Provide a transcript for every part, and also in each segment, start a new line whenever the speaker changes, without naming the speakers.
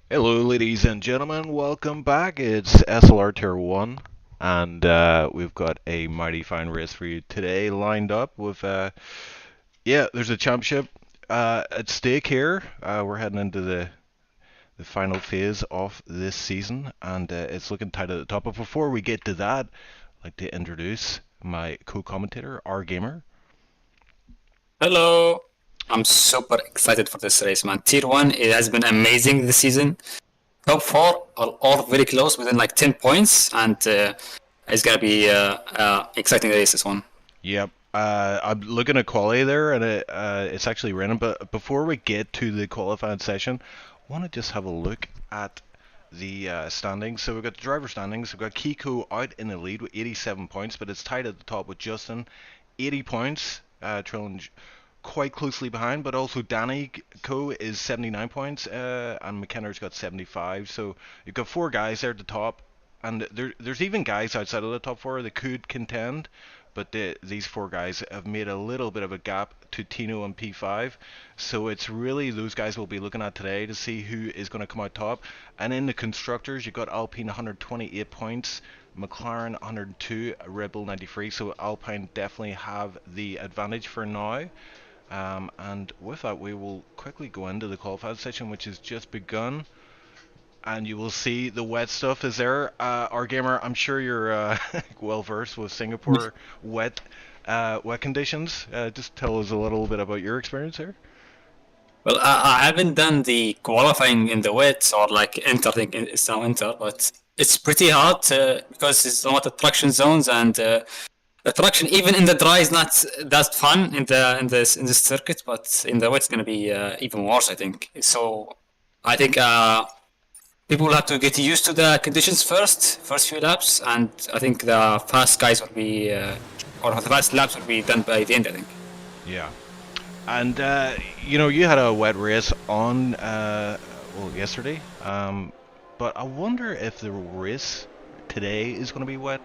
Hello, ladies and gentlemen. Welcome back. It's SLR Tier 1, and we've got a mighty fine race for you today lined up with, there's a championship at stake here. We're heading into the final phase of this season, and it's looking tight at the top. But before we get to that, I'd like to introduce my co-commentator, R-Gamer.
Hello. I'm super excited for this race, man. Tier 1, it has been amazing this season. Top 4 are all very close, within like 10 points, and it's going to be exciting race, this one.
Yep. I'm looking at quali there, and it's actually random. But before we get to the qualifying session, I want to just have a look at the standings. So we've got the driver standings. We've got Kiko out in the lead with 87 points, but it's tied at the top with Justin, 80 points, trailing quite closely behind. But also Danny Co is 79 points, and McKenna's got 75. So you've got 4 guys there at the top, and there's even guys outside of the top 4 that could contend. But these 4 guys have made a little bit of a gap to Tino and P5. So it's really those guys we'll be looking at today to see who is going to come out top. And in the constructors, you've got Alpine 128 points, McLaren 102, Red Bull 93. So Alpine definitely have the advantage for now. And with that, we will quickly go into the qualifying session, which has just begun. And you will see the wet stuff is there. R-Gamer, I'm sure you're well versed with Singapore wet conditions. Just tell us a little bit about your experience here.
Well, I haven't done the qualifying in the wet or like inter, I think it's now inter, but it's pretty hard because there's a lot of traction zones, and the traction even in the dry is not that fun in this circuit, but in the wet it's going to be even worse, I think. So I think people will have to get used to the conditions first few laps, and I think the fast guys will be, or the fast laps will be done by the end, I think.
Yeah. And, you had a wet race on, yesterday, but I wonder if the race today is going to be wet.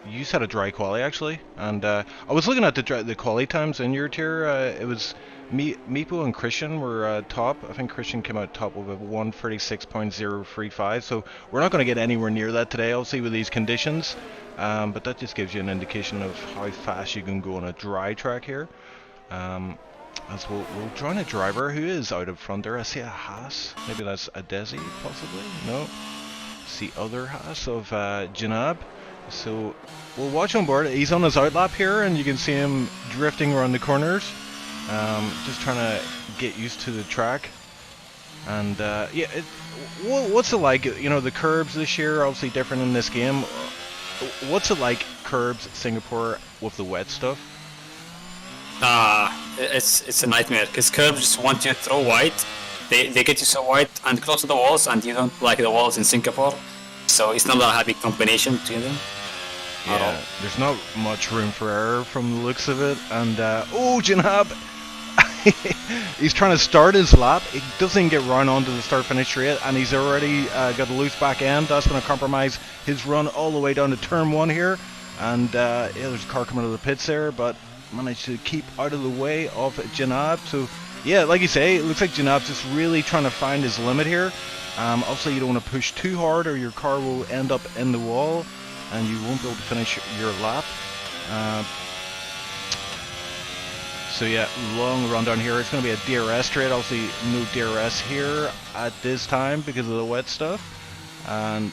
You had a dry quali, actually, and I was looking at the quali times in your tier. It was Meepo and Christian were top. I think Christian came out top with a 136.035, so we're not going to get anywhere near that today, obviously, with these conditions, but that just gives you an indication of how fast you can go on a dry track here. As we'll join a driver who is out of front there. I see a Haas, maybe that's a Desi, possibly? No, it's the other Haas of Janab. So we'll watch on board. He's on his outlap here, and you can see him drifting around the corners, just trying to get used to the track. And yeah, what's it like? You know, the curbs this year are obviously different in this game. What's it like, curbs Singapore with the wet stuff?
It's a nightmare because curbs just want you to throw wide. They get you so wide and close to the walls, and you don't like the walls in Singapore, so it's not a happy combination between them.
Yeah, there's not much room for error from the looks of it. And oh, Janab, he's trying to start his lap. He doesn't get run onto the start-finish straight, and he's already got a loose back end. That's going to compromise his run all the way down to turn 1 here. And yeah, there's a car coming out of the pits there, but managed to keep out of the way of Janab. So yeah, like you say, it looks like Janab's just really trying to find his limit here. Obviously you don't want to push too hard or your car will end up in the wall and you won't be able to finish your lap. So yeah, long run down here. It's going to be a DRS straight. Obviously no DRS here at this time because of the wet stuff. And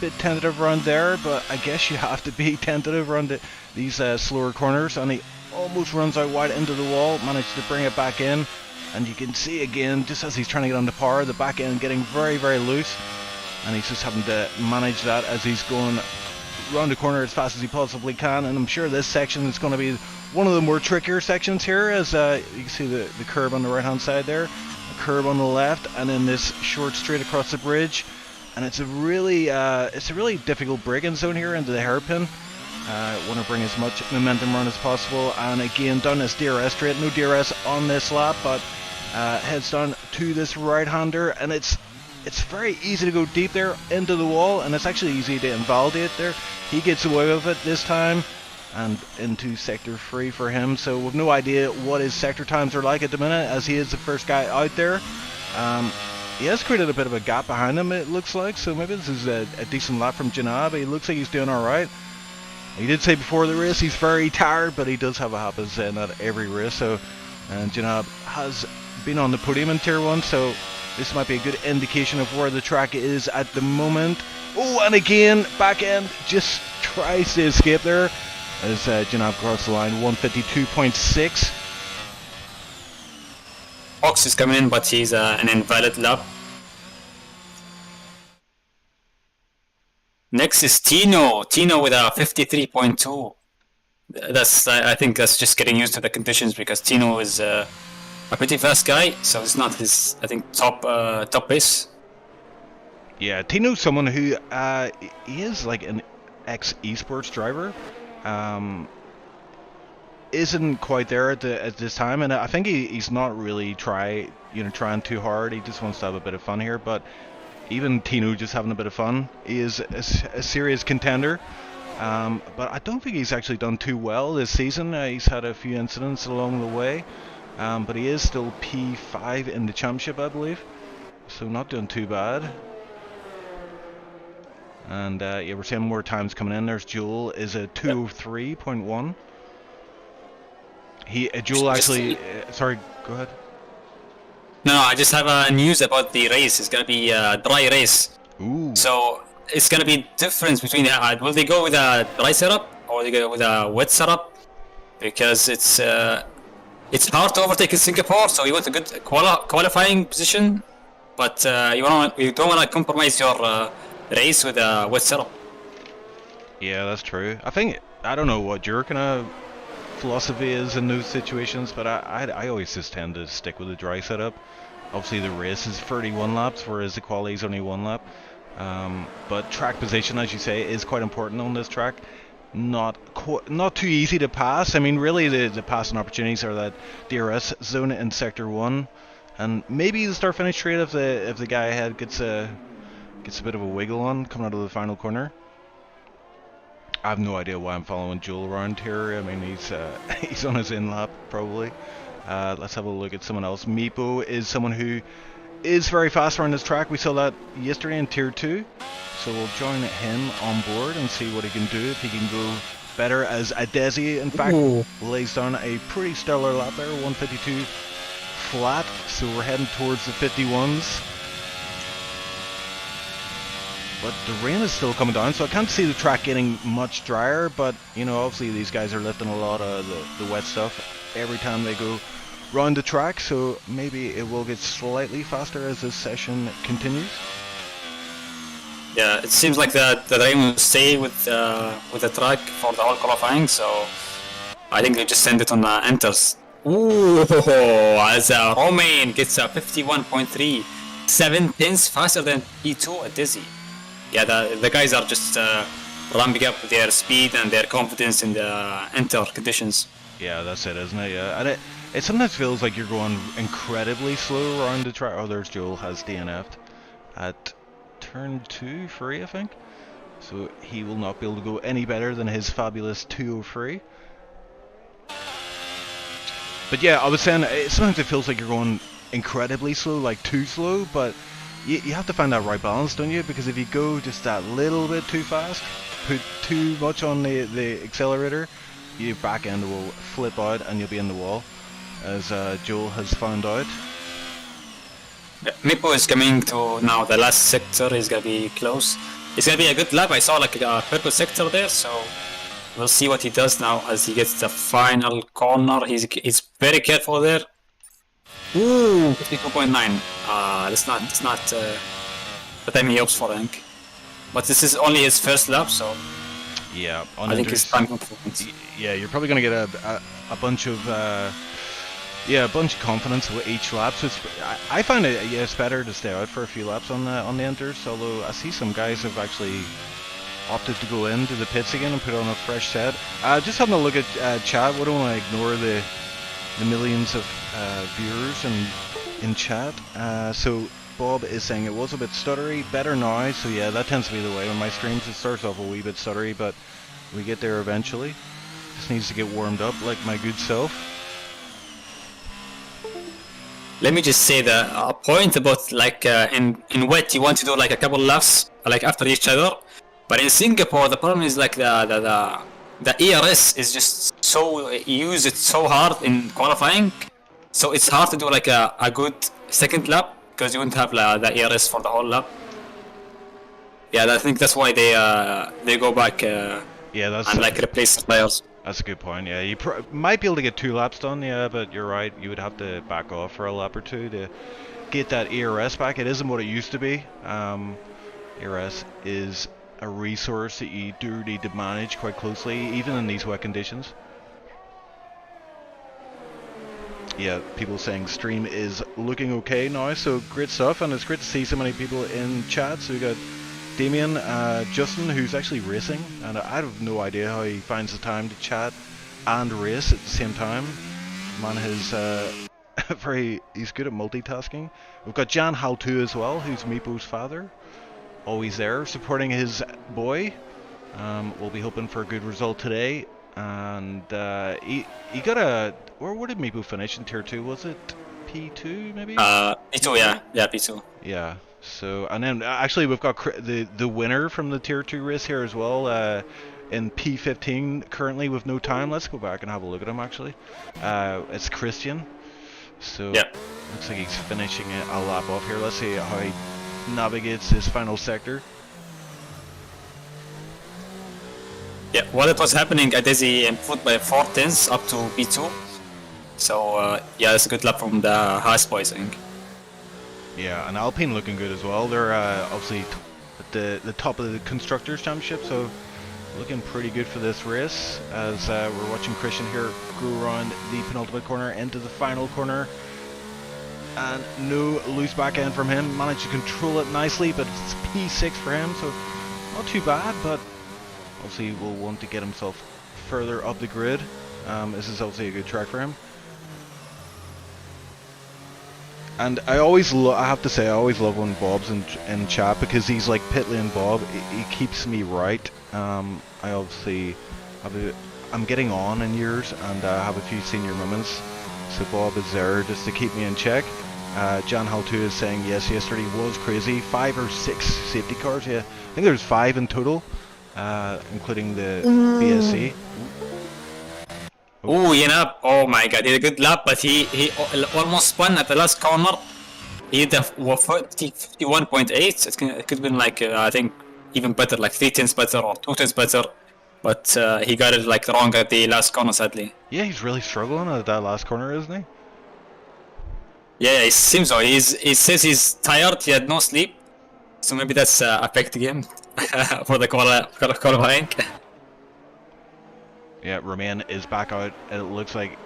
bit tentative run there, but I guess you have to be tentative around these slower corners. And he almost runs out wide into the wall, managed to bring it back in. And you can see again, just as he's trying to get onto power, the back end getting very, very loose. And he's just having to manage that as he's going round the corner as fast as he possibly can. And I'm sure this section is going to be one of the more trickier sections here, as you can see the curb on the right hand side there, a curb on the left, and then this short straight across the bridge. And it's a really difficult braking zone here into the hairpin. Want to bring as much momentum around as possible, and again down this DRS straight. No DRS on this lap, but heads down to this right-hander, and it's very easy to go deep there into the wall, and it's actually easy to invalidate there. He gets away with it this time, and into sector 3 for him. So we've no idea what his sector times are like at the minute, as he is the first guy out there. He has created a bit of a gap behind him, it looks like, so maybe this is a decent lap from Janab. He looks like he's doing alright. He did say before the race he's very tired, but he does have a habit of saying that every race. So, and Janab has been on the podium in Tier 1, so this might be a good indication of where the track is at the moment. Oh, and again, back end just tries to escape there as Janab crosses the line, 152.6.
Fox is coming in, but he's an invalid lap. Next is Tino with a 53.2. I think that's just getting used to the conditions, because Tino is a pretty fast guy, so it's not his, I think, top pace.
Yeah, Tino's someone who he is like an ex-esports driver. Isn't quite there at this time, and I think he's not really trying too hard. He just wants to have a bit of fun here, but even Tino just having a bit of fun. He is a serious contender, but I don't think he's actually done too well this season. He's had a few incidents along the way, but he is still P5 in the championship, I believe, so not doing too bad. And yeah, we're seeing more times coming in. There's Joel is a 203.1. Joel actually, sorry, go ahead.
No, I just have news about the race. It's gonna be a dry race.
Ooh.
So it's gonna be difference between will they go with a dry setup or they go with a wet setup? Because it's hard to overtake in Singapore, so you want a good qualifying position, but you don't want to compromise your race with a wet setup.
Yeah, that's true. I don't know what your kind of philosophy is in those situations, but I always just tend to stick with the dry setup. Obviously the race is 31 laps, whereas the quali is only 1 lap. But track position, as you say, is quite important on this track. Not too easy to pass. I mean, really the passing opportunities are that DRS zone in sector 1, and maybe the start finish straight if the guy ahead gets a bit of a wiggle on coming out of the final corner. I have no idea why I'm following Joel around here. I mean, he's on his in lap probably. Let's have a look at someone else. Meepo is someone who is very fast around this track. We saw that yesterday in Tier 2. So we'll join him on board and see what he can do, if he can go better as Adesi. In fact, lays down a pretty stellar lap there, 152 flat. So we're heading towards the 51s. but the rain is still coming down, so I can't see the track getting much drier. But you know, obviously these guys are lifting a lot of the wet stuff every time they go round the track, so maybe it will get slightly faster as this session continues.
Yeah, it seems like the rain will stay with the track for the whole qualifying, so I think they just send it on the enters. Ooh, as Romain gets a 51.3, 7 tenths faster than P2 at Dizzy. Yeah, the guys are just ramping up their speed and their confidence in the enter conditions.
Yeah, that's it, isn't it? Yeah, and it sometimes feels like you're going incredibly slow around the track. Oh, there's Joel has DNF'd at turn 2, 3, I think. So he will not be able to go any better than his fabulous 203. But yeah, I was saying, sometimes it feels like you're going incredibly slow, like too slow, but you have to find that right balance, don't you? Because if you go just that little bit too fast, put too much on the accelerator, your back end will flip out and you'll be in the wall, as Joel has found out.
Mipo is coming to now the last sector. He's gonna be close. It's gonna be a good lap. I saw like a purple sector there, so we'll see what he does now as he gets the final corner. He's very careful there. Ooh, 52.9. That's not the time he hopes for, I think. But this is only his first lap, so
yeah,
I think his time confidence.
Yeah, you're probably gonna get a bunch of a bunch of confidence with each lap. So I find it's better to stay out for a few laps on the enters. Although I see some guys have actually opted to go into the pits again and put on a fresh set. Just having a look at chat. We don't want to ignore the millions of viewers in chat. So Bob is saying it was a bit stuttery, better now. So yeah, that tends to be the way on my streams. It starts off a wee bit stuttery, but we get there eventually. Just needs to get warmed up like my good self.
Let me just say a point about like in wet you want to do like a couple laps like after each other, but in Singapore the problem is like the ERS is just so you use it so hard in qualifying, so it's hard to do like a good second lap because you won't have the ERS for the whole lap. Yeah, I think that's why they go back and like replace the players.
That's a good point, yeah. You might be able to get 2 laps done, yeah, but you're right. You would have to back off for a lap or 2 to get that ERS back. It isn't what it used to be. ERS is a resource that you do need to manage quite closely, even in these wet conditions. Yeah, people saying stream is looking okay now, so great stuff, and it's great to see so many people in chat. So we got Damien, Justin, who's actually racing, and I have no idea how he finds the time to chat and race at the same time. Man has he's good at multitasking. We've got Jan Haltu as well, who's Meepo's father, always there supporting his boy. We'll be hoping for a good result today, and he got a, where did Meepo finish in tier 2? Was it P2 maybe?
P2, yeah, P2.
Yeah. So, and then actually we've got the winner from the tier 2 race here as well, in P15 currently with no time. Let's go back and have a look at him actually. It's Christian. So
yeah,
looks like he's finishing a lap off here. Let's see how he navigates his final sector.
Yeah, what it was happening at Dizzy improved by 4 tenths up to P2. So yeah, it's a good lap from the Haas boys, I think.
Yeah, and Alpine looking good as well. They're obviously at the top of the Constructors' Championship, so looking pretty good for this race. As we're watching Christian here go around the penultimate corner into the final corner. And no loose back end from him. Managed to control it nicely, but it's P6 for him, so not too bad, but obviously will want to get himself further up the grid. This is obviously a good track for him. And I have to say, I always love when Bob's in chat, because he's like pit lane Bob. He keeps me right. I obviously I'm getting on in years, and I have a few senior moments, so Bob is there just to keep me in check. Jan Haltu is saying yes, yesterday was crazy. 5 or 6 safety cars. Yeah, I think there's 5 in total, including the BSC.
Oh, oh my god, he did a good lap, but he almost spun at the last corner. He did a 51.8. It could have been like, I think, even better, like 3 tenths better or 2 tenths better. But he got it like wrong at the last corner, sadly.
Yeah, he's really struggling at that last corner, isn't he?
Yeah, it seems so. He says he's tired. He had no sleep, so maybe that's affecting him for the qualifying.
Yeah, Romain is back out, and it looks like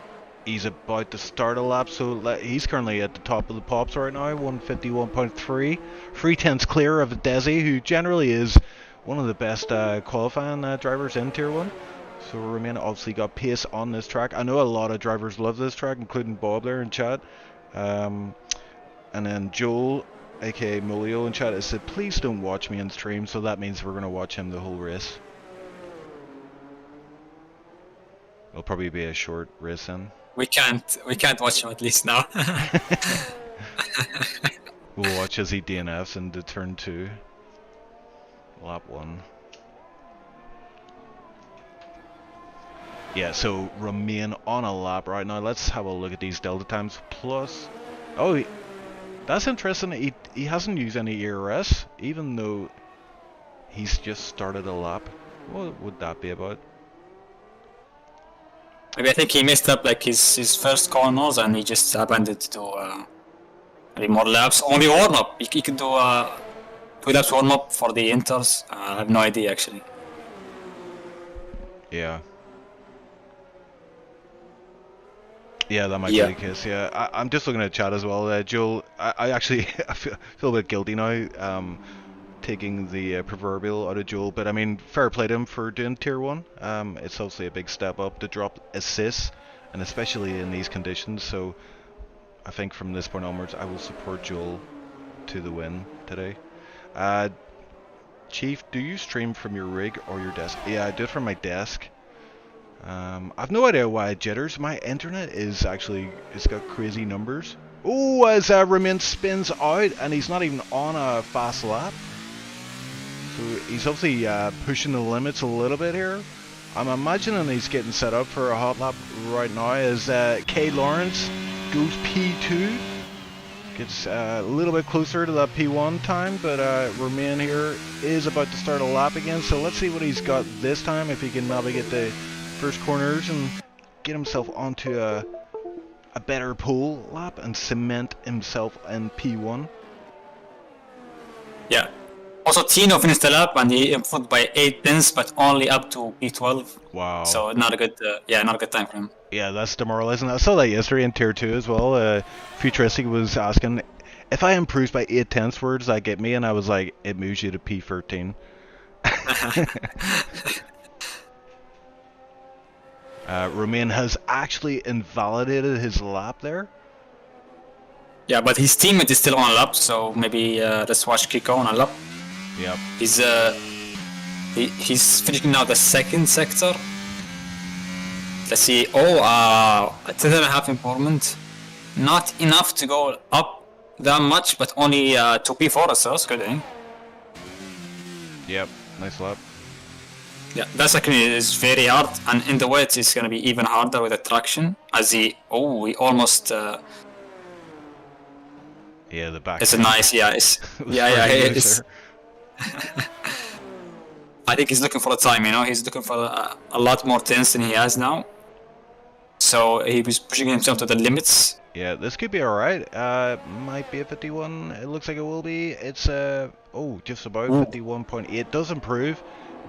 he's about to start a lap, so he's currently at the top of the pops right now, 151.3. 3 tenths clear of Desi, who generally is one of the best qualifying drivers in Tier 1. So Romain obviously got pace on this track. I know a lot of drivers love this track, including Bob there in chat. And then Joel, aka Molio in chat, has said, please don't watch me on stream, so that means we're going to watch him the whole race. It'll probably be a short race then.
We can't watch him at least now.
We'll watch as he DNFs into turn 2. Lap 1. Yeah, so Romain on a lap right now. Let's have a look at these delta times. Plus, oh, that's interesting. He hasn't used any ERS, even though he's just started a lap. What would that be about?
Maybe I think he messed up like his first corners and he just abandoned to maybe more laps. Only warm up. He could do 2 laps warm up for the inters. I have no idea actually.
Yeah. Yeah, that might be the case. Yeah, I'm just looking at chat as well. Joel, I actually I feel a bit guilty now, taking the proverbial out of Joel. But I mean, fair play to him for doing Tier 1. It's obviously a big step up to drop assists, and especially in these conditions. So I think from this point onwards, I will support Joel to the win today. Chief, do you stream from your rig or your desk? Yeah, I do it from my desk. I've no idea why it jitters. My internet is actually, it's got crazy numbers. Oh, as Romain spins out, and he's not even on a fast lap. So he's obviously pushing the limits a little bit here. I'm imagining he's getting set up for a hot lap right now as K. Lawrence goes P2. Gets a little bit closer to that P1 time, but Romain here is about to start a lap again. So let's see what he's got this time, if he can navigate the first corners and get himself onto a better pole lap and cement himself in P1.
Yeah. Also, Tino finished the lap and he improved by 8 tenths, but only up to P12.
Wow.
So not a good, not a good time for him.
Yeah, that's demoralizing. I saw that yesterday in Tier 2 as well. Futuristic was asking, if I improve by 8 tenths, where does that get me? And I was like, it moves you to P13. Romain has actually invalidated his lap there.
Yeah, but his teammate is still on a lap, so maybe let's watch Kiko on a lap.
Yep.
He's finishing now the second sector. Let's see. Oh, 10.5 improvement. Not enough to go up that much, but only to P4, so that's good, eh?
Yep, nice lap.
Yeah, that second is very hard, and in the wet it's gonna be even harder with the traction. As he almost.
Yeah, the back.
It's a nice, it's I think he's looking for a time, you know. He's looking for a lot more tenths than he has now. So he was pushing himself to the limits.
Yeah, this could be alright. Might be a 51. It looks like it will be. It's just about 51.8. It does improve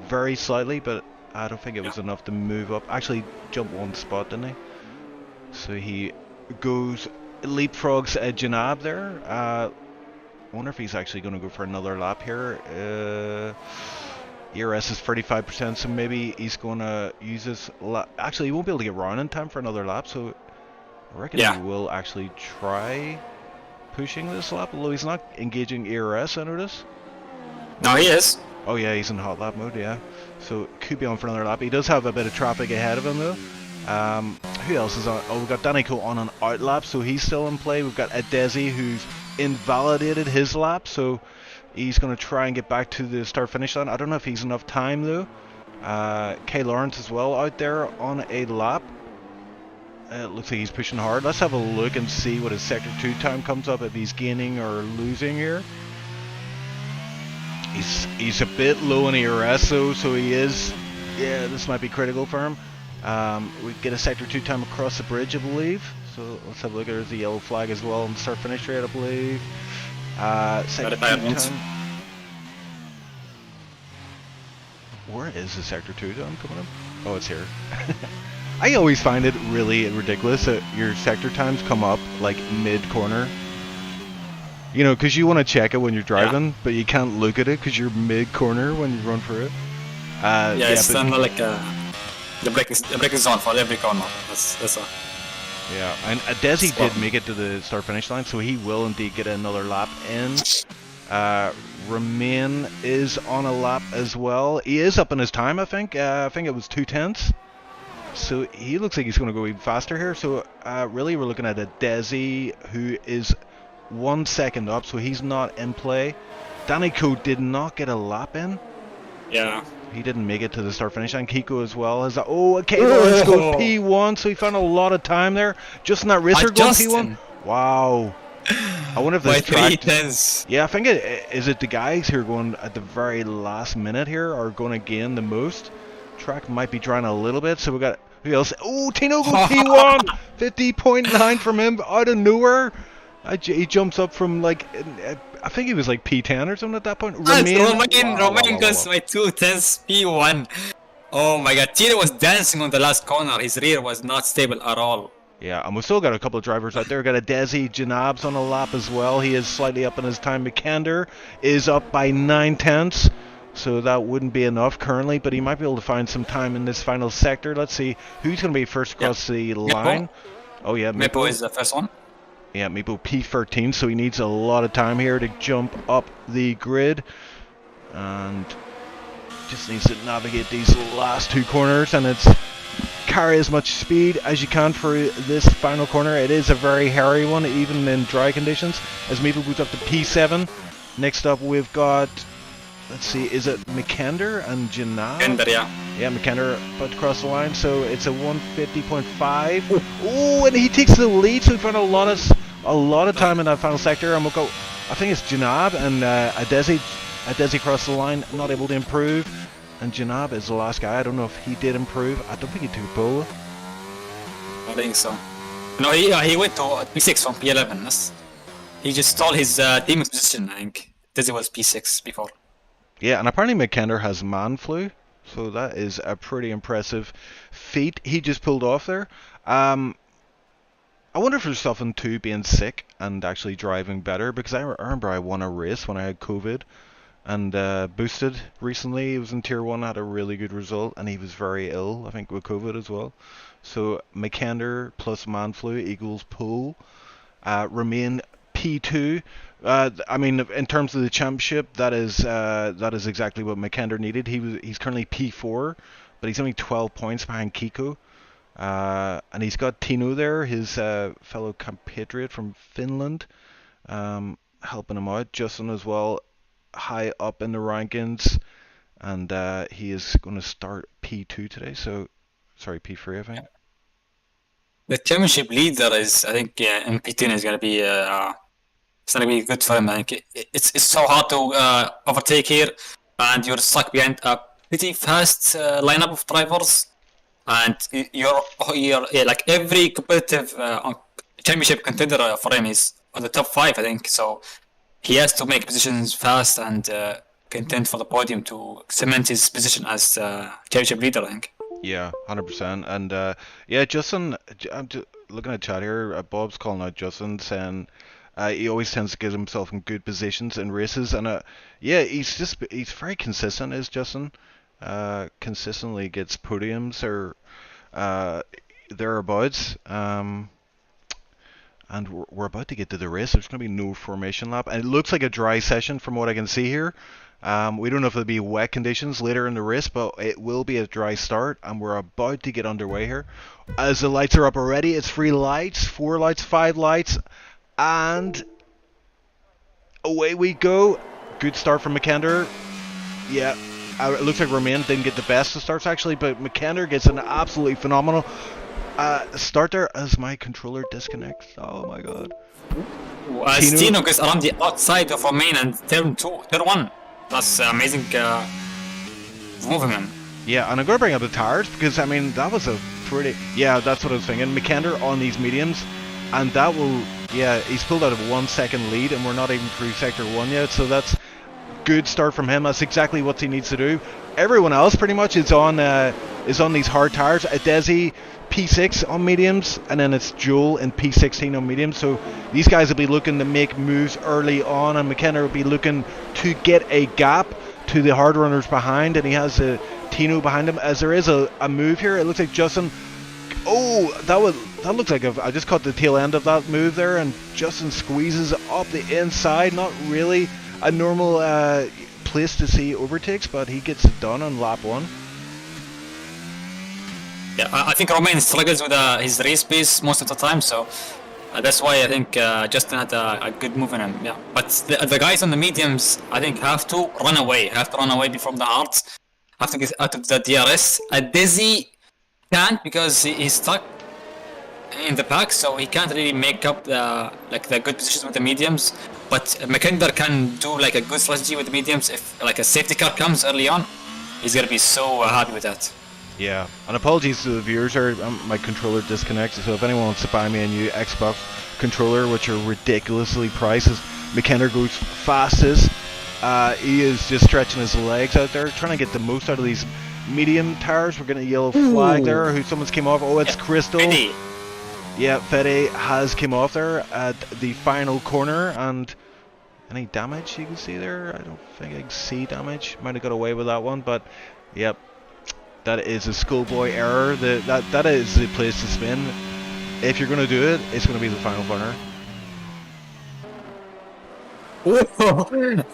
very slightly, but I don't think it was enough to move up. Actually, jump 1 spot, didn't he? So he goes, leapfrogs Janab there. I wonder if he's actually going to go for another lap here. ERS is 35%, so maybe he's going to use this lap. Actually, he won't be able to get round in time for another lap, so I reckon he will actually try pushing this lap, although he's not engaging ERS, I notice.
No, he is.
Oh yeah, he's in hot lap mode, yeah. So could be on for another lap. He does have a bit of traffic ahead of him though. Who else is on? Oh, we've got Daniko on an out lap, so he's still in play. We've got Adesi who's invalidated his lap, so he's going to try and get back to the start-finish line. I don't know if he's enough time though. K. Lawrence as well out there on a lap. It looks like he's pushing hard. Let's have a look and see what his Sector 2 time comes up, if he's gaining or losing here. He's a bit low in ERS though, so he is. Yeah, this might be critical for him. We get a sector 2 time across the bridge, I believe. So let's have a look. There's the yellow flag as well on the start finish rate, I believe. Sector 2 time. Where is the sector 2 time coming up? Oh, it's here. I always find it really ridiculous that your sector times come up like mid corner. You know, because you want to check it when you're driving, but you can't look at it because you're mid corner when you run through it.
It's then like the braking zone for every corner. That's all.
Yeah, and Desi did make it to the start finish line, so he will indeed get another lap in. Remain is on a lap as well. He is up in his time, I think. I think it was 2/10. So he looks like he's going to go even faster here. So really we're looking at a Desi who is 1 second up, so he's not in play. Daniko did not get a lap in.
Yeah.
He didn't make it to the start finish line. Kiko as well has let's go P1, so he found a lot of time there. Justin that racer going P1. Wow. I wonder if this track... Yeah, I think is it the guys who are going at the very last minute here are going to gain the most. Track might be drying a little bit, so we got who else? Oh, Tino goes P1, 50.9 from him out of nowhere. He jumps up from like I think he was like P10 or something at that point.
Romain goes my 2/10 P1. Oh my god, Tino was dancing on the last corner. His rear was not stable at all.
Yeah, and we've still got a couple of drivers out there. We've got a Desi Janab's on a lap as well. He is slightly up in his time. McKender is up by 9/10. So that wouldn't be enough currently, but he might be able to find some time in this final sector. Let's see who's going to be first across the line. Oh yeah,
Meepo is the first one.
Yeah, Meepo P13, so he needs a lot of time here to jump up the grid. And just needs to navigate these last two corners, and it's carry as much speed as you can for this final corner. It is a very hairy one, even in dry conditions, as Meepo boots up to P7. Next up we've got... Let's see, is it McKender and Janab?
McKender, yeah.
Yeah, McKender about to cross the line, so it's a 150.5. Oh, and he takes the lead, so we found a lot of time in that final sector. And we'll go, I think it's Janab and Adesi crossed the line, not able to improve. And Janab is the last guy. I don't know if he did improve. I don't think he took pole.
I think so. No, he went to P6 from P11. He just stole his team's position, I think. Desi was P6 before.
Yeah, and apparently McKender has man flu, so that is a pretty impressive feat he just pulled off there. I wonder if there's something to being sick and actually driving better, because I remember I won a race when I had COVID and boosted recently. He was in Tier 1, had a really good result, and he was very ill, I think, with COVID as well. So McKender plus man flu equals pole. Remain P2. I mean, in terms of the championship, that is exactly what McKender needed. He's currently P4, but he's only 12 points behind Kiko, and he's got Tino there, his fellow compatriot from Finland, helping him out. Justin as well, high up in the rankings, and he is going to start P2 today. So, sorry, P3, I think.
The championship leader is, I think, in P2 is going to be. It's going to be good for him. I think it's so hard to overtake here, and you're stuck behind a pretty fast lineup of drivers, and you're like every competitive championship contender for him is on the top 5, I think. So he has to make positions fast and contend for the podium to cement his position as championship leader, I think.
Yeah, 100%. And yeah, Justin, I'm just looking at chat here. Bob's calling out Justin, saying he always tends to get himself in good positions in races, and yeah, he's very consistent. Is Justin consistently gets podiums or thereabouts. And we're about to get to the race. There's going to be no formation lap, and it looks like a dry session from what I can see here. We don't know if it'll be wet conditions later in the race, but it will be a dry start, and we're about to get underway here. As the lights are up already, it's 3 lights, 4 lights, 5 lights, and away we go. Good start from McKender. Yeah, it looks like Romain didn't get the best of starts actually, but McKender gets an absolutely phenomenal start there as my controller disconnects. Oh my god.
Tino goes around the outside of Romain and turn 1. That's amazing move of him.
Yeah, and I'm going to bring up the tires because, I mean, that was a pretty... Yeah, that's what I was thinking. McKender on these mediums, and that will... Yeah, he's pulled out of a 1 second lead, and we're not even through Sector 1 yet, so that's good start from him. That's exactly what he needs to do. Everyone else pretty much is on these hard tires. Adesi P6 on mediums, and then it's Joel in P16 on mediums. So these guys will be looking to make moves early on, and McKenna will be looking to get a gap to the hard runners behind, and he has Tino behind him. As there is a move here, it looks like Justin. Oh, that looks like I just caught the tail end of that move there, and Justin squeezes up the inside. Not really a normal place to see overtakes, but he gets it done on lap 1.
Yeah, I think Romain struggles with his race pace most of the time, so that's why I think Justin had a good move in him. Yeah, but the guys on the mediums, I think, have to run away from the hards, have to get out of the DRS. Dizzy can't because he's stuck in the pack, so he can't really make up the good positions with the mediums. But McKender can do like a good strategy with the mediums. If like a safety car comes early on, he's gonna be so happy with that.
Yeah, and apologies to the viewers there, my controller disconnected, so if anyone wants to buy me a new Xbox controller, which are ridiculously priced, as McKenna goes fastest, he is just stretching his legs out there, trying to get the most out of these medium tires. We're getting a yellow flag there, someone's came off. Oh, it's Crystal.
Fede.
Yeah, Fede has came off there at the final corner, and any damage you can see there? I don't think I can see damage. Might have got away with that one, but yep. That is a schoolboy error. That is the place to spin. If you're going to do it, it's going to be the final corner.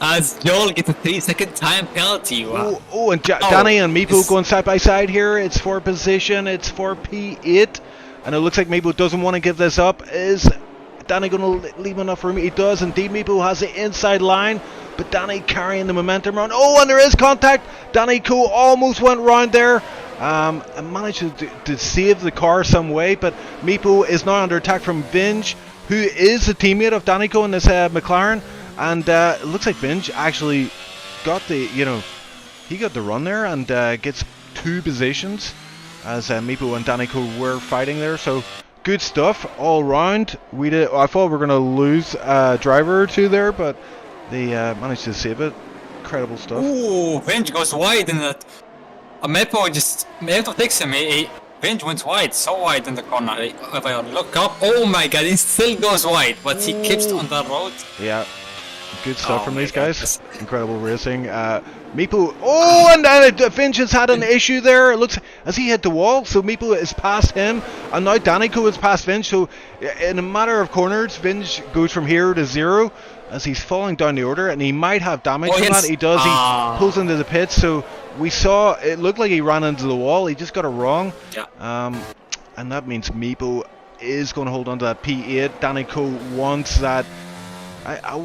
As Joel gets a 3-second time penalty. Wow.
Oh, and Danny and Meepo going side by side here. It's for position. It's for P8. And it looks like Meepo doesn't want to give this up. Is Danny going to leave enough room? He does indeed. Meepo has the inside line. But Danny carrying the momentum around. Oh, and there is contact. Danny Coe almost went round there. And managed to save the car some way. But Meepo is now under attack from Vinge, who is a teammate of Danny Coe in this McLaren. And it looks like Vinge actually got the, he got the run there and gets 2 positions as Meepo and Danny Coe were fighting there. So good stuff all round. I thought we were going to lose a driver or 2 there, but they managed to save it. Incredible stuff.
Ooh, Vinge goes wide in that. Mepo takes him. Vinge went wide, so wide in the corner. If I look up, oh my god, he still goes wide, but he keeps on the road.
Yeah, good stuff from these guys. Incredible racing. Meepo, and Vinge has had an issue there. It looks as he hit the wall, so Meepo is past him, and now Danico is past Vinge. So in a matter of corners, Vinge goes from 0 to 0. As he's falling down the order, and he might have damage from that. He does. He pulls into the pits. So we saw it looked like he ran into the wall. He just got it wrong.
Yeah.
And that means Meepo is going to hold on to that P8. Danico wants that.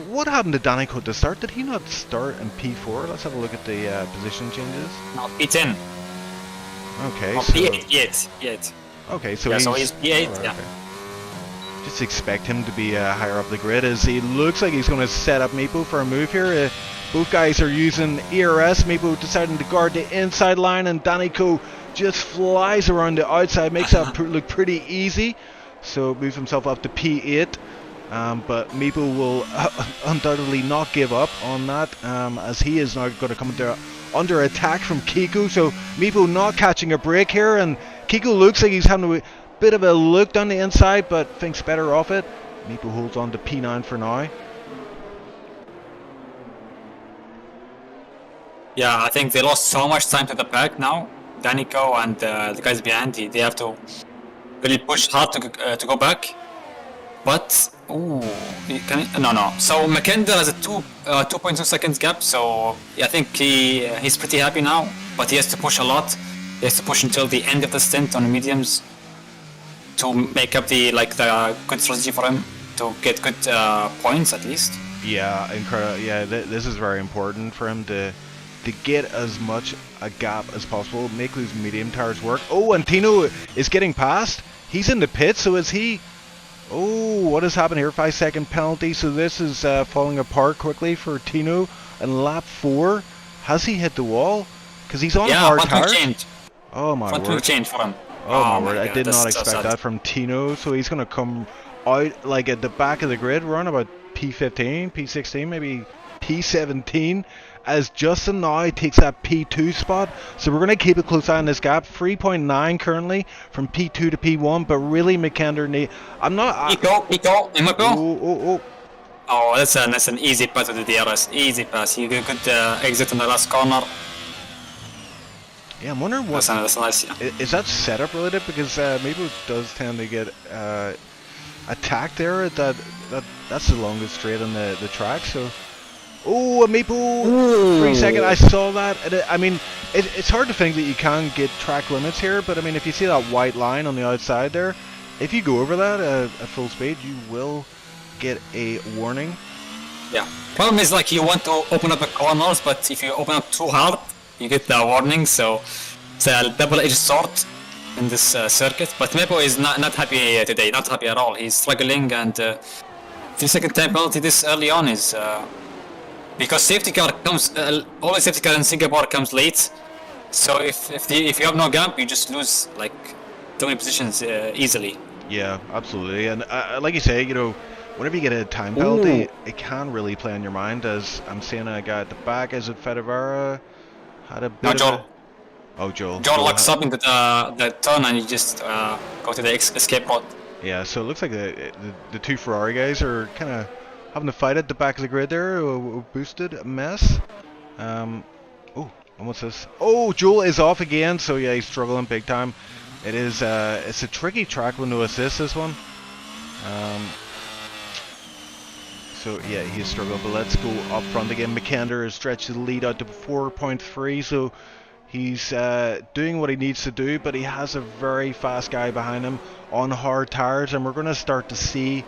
What happened to Danico at the start? Did he not start in P4? Let's have a look at the position changes.
No, P10.
Okay.
Oh,
so
P8.
Okay, so
he's P8.
Oh,
yeah.
Okay. Just expect him to be higher up the grid, as he looks like he's going to set up Meepo for a move here. Both guys are using ERS. Meepo deciding to guard the inside line, and Danico just flies around the outside, makes that look pretty easy. So moves himself up to P8. But Meepo will undoubtedly not give up on that, as he is now going to come under attack from Kiko. So Meepo not catching a break here, and Kiko looks like he's having a bit of a look down the inside, but thinks better of it. Meepo holds on to P9 for now.
Yeah, I think they lost so much time to the pack now. Danico and the guys behind, they have to really push hard to go back. But no. So McKender has a 2.2 seconds gap. So I think he's pretty happy now. But he has to push a lot. He has to push until the end of the stint on the mediums to make up the good strategy for him to get good points at least.
Yeah, incredible. Yeah, this is very important for him to get as much a gap as possible, make those medium tires work. Oh, and Tino is getting past. He's in the pit, so is he? Oh, what has happened here? 5-second penalty. So this is falling apart quickly for Tino. And lap 4, has he hit the wall? Because he's on
Yeah,
hard
front wing
tires.
change.
Oh my
Front wing
word.
change for him.
Oh my word,
my
I
God,
did not
that's so
expect
sad.
that from Tino. So he's going to come out like at the back of the grid, run about P15, P16, maybe P17, as Justin now takes that P2 spot. So we're going to keep a close eye on this gap. 3.9 currently from P2 to P1, but really McKender I'm not...
Pico, Imako.
Oh.
Oh, that's an easy pass to the DRS. Easy pass. You could exit in the last corner.
Yeah, I'm wondering what...
That's nice, yeah.
Is that setup related? Because Maple does tend to get attacked there. That's the longest straight on the track. So, oh, a Maple 3 second. I saw that. I mean, it's hard to think that you can get track limits here. But I mean, if you see that white line on the outside there, if you go over that at full speed, you will get a warning.
Yeah. Problem is like you want to open up the corners, but if you open up too hard, you get the warning. So it's a double-edged sword in this circuit. But Mepo is not happy today. Not happy at all. He's struggling, and the second time penalty this early on is because safety car comes. Always safety car in Singapore comes late. So if you have no gap, you just lose like 20 positions easily.
Yeah, absolutely. And like you say, you know, whenever you get a time penalty, it can really play on your mind. As I'm seeing a guy at the back, is it Fedevara? Had a bit
Joel.
Joel.
Joel locks up into the turn and you just go to the escape pod.
Yeah, so it looks like the two Ferrari guys are kind of having to fight at the back of the grid there. A boosted mess. And what's this? Oh, Joel is off again, so yeah, he's struggling big time. It is it's a tricky track when to assist this one. So yeah, he's struggling, but let's go up front again. McKender has stretched the lead out to 4.3, so he's doing what he needs to do, but he has a very fast guy behind him on hard tires, and we're going to start to see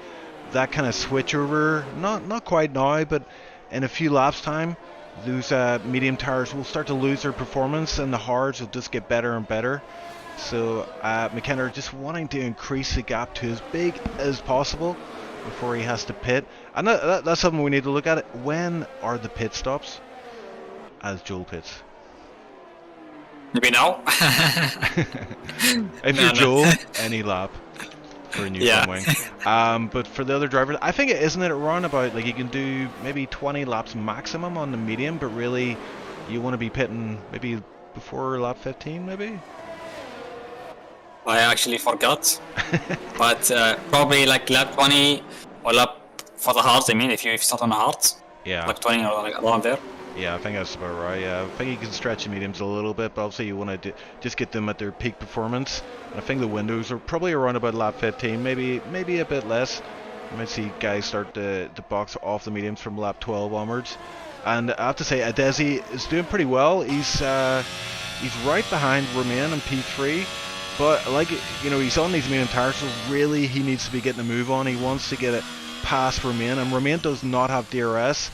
that kind of switch over. Not quite now, but in a few laps time, those medium tires will start to lose their performance, and the hards will just get better and better. So McKenna just wanting to increase the gap to as big as possible before he has to pit, and that's something we need to look at. When are the pit stops as Joel pits?
Maybe now.
If you're Joel, any lap for a new front wing. But for the other drivers, I think isn't it around about like you can do maybe 20 laps maximum on the medium, but really you want to be pitting maybe before lap 15 maybe.
I actually forgot, but probably like lap 20 or lap for the hards. I mean, if you start on the hards,
yeah,
like 20 or like around there.
Yeah, I think that's about right. Yeah, I think you can stretch the mediums a little bit, but obviously you want to just get them at their peak performance. And I think the windows are probably around about lap 15, maybe a bit less. You might see guys start to box off the mediums from lap 12 onwards. And I have to say, Adesi is doing pretty well. He's right behind Romain in P3. But like, you know, he's on these medium tires, so really he needs to be getting a move on. He wants to get it past Romain, and Romain does not have DRS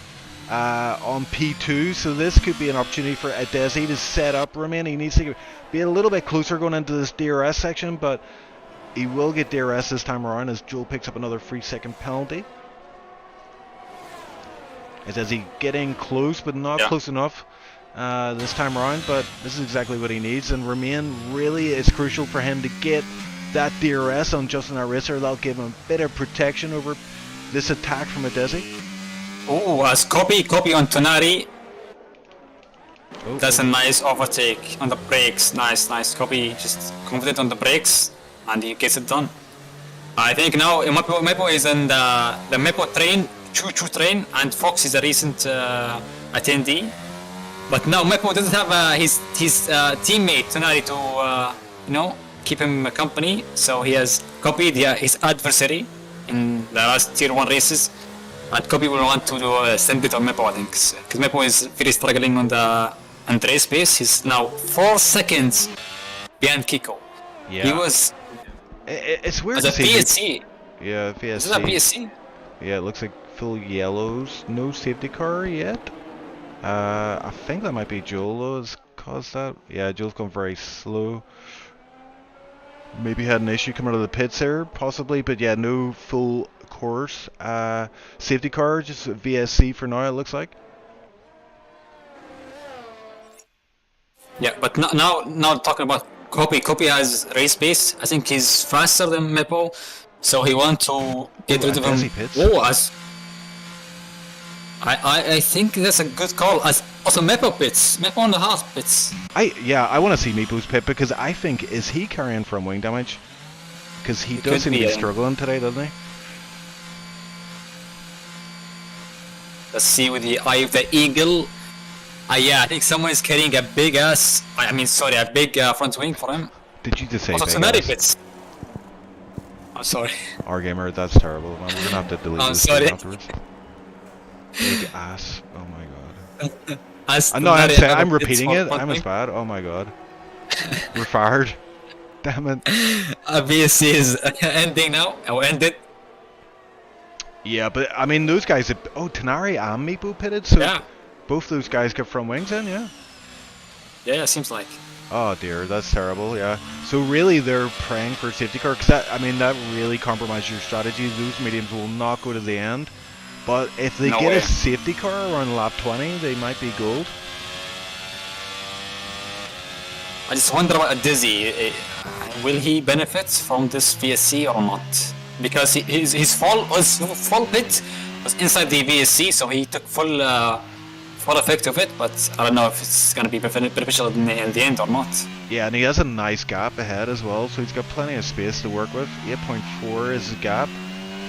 on P2, so this could be an opportunity for Adesi to set up Romain. He needs to be a little bit closer going into this DRS section, but he will get DRS this time around as Joel picks up another 3-second penalty. Adesi getting close, but not close enough this time around, but this is exactly what he needs, and Romain really is crucial for him to get that DRS on Justin Racer. That'll give him a bit of protection over this attack from Adesi.
Oh, as copy on Tonari. That's a nice overtake on the brakes. Nice copy. Just confident on the brakes, and he gets it done. I think now Mepo is in the Mepo train, choo-choo train, and Fox is a recent attendee. But now Mepo doesn't have his teammate Tonari to keep him company. So he has copied his adversary in the last Tier 1 races. And Kobe will want to send it on Mepo, I think, because Mepo is very struggling on the race pace. He's now 4 seconds behind Kiko.
Yeah.
He was.
It's weird.
As a PSC.
Yeah, PSC.
Is that a PSC?
Yeah, it looks like full yellows. No safety car yet. I think that might be Joel has caused that. Yeah, Joel's gone very slow. Maybe had an issue coming out of the pits there, possibly, but yeah, no full course safety car, just VSC for now, it looks like.
Yeah, but now talking about Kopi. Kopi has race pace. I think he's faster than Mepo, so he want to get
Ooh,
rid
and
of him.
Desi pits.
Oh, as I think that's a good call. As also Mepo pits, Mepo on the hard pits.
I want to see Meepo's pit because I think, is he carrying from wing damage? Because he
It
does
could
seem to
be,
be struggling today, doesn't he?
Let's see with the eye of the eagle. Yeah, I think someone is carrying a big ass. I mean, sorry, a big front wing for him.
Did you just say
Also,
big
Tsunade
ass?
pits. I'm sorry.
Our gamer, that's terrible. Man, we're gonna have to delete
I'm
this
sorry.
thing afterwards. Big ass. Oh my god.
As
No, I'm
Tsunade
saying,
have
I'm
a pits
repeating
for
it.
front
I'm
wing.
as bad. Oh my god. We're fired. Damn it.
BSC is ending now. Or ended.
Yeah, but I mean, those guys. Oh, Tanari and Meepo pitted, so
Yeah.
both those guys got front wings in, yeah.
Yeah, seems like.
Oh dear, that's terrible. Yeah. So really, they're praying for a safety car because that, I mean, that really compromises your strategy. Those mediums will not go to the end, but if they
No
get
way.
a safety car around lap 20, they might be gold.
I just wonder about Dizzy. Will he benefit from this VSC or not? Because his full pit was inside the VSC, so he took full effect of it. But I don't know if it's gonna be beneficial in the end or not.
Yeah, and he has a nice gap ahead as well, so he's got plenty of space to work with. 8.4 is his gap.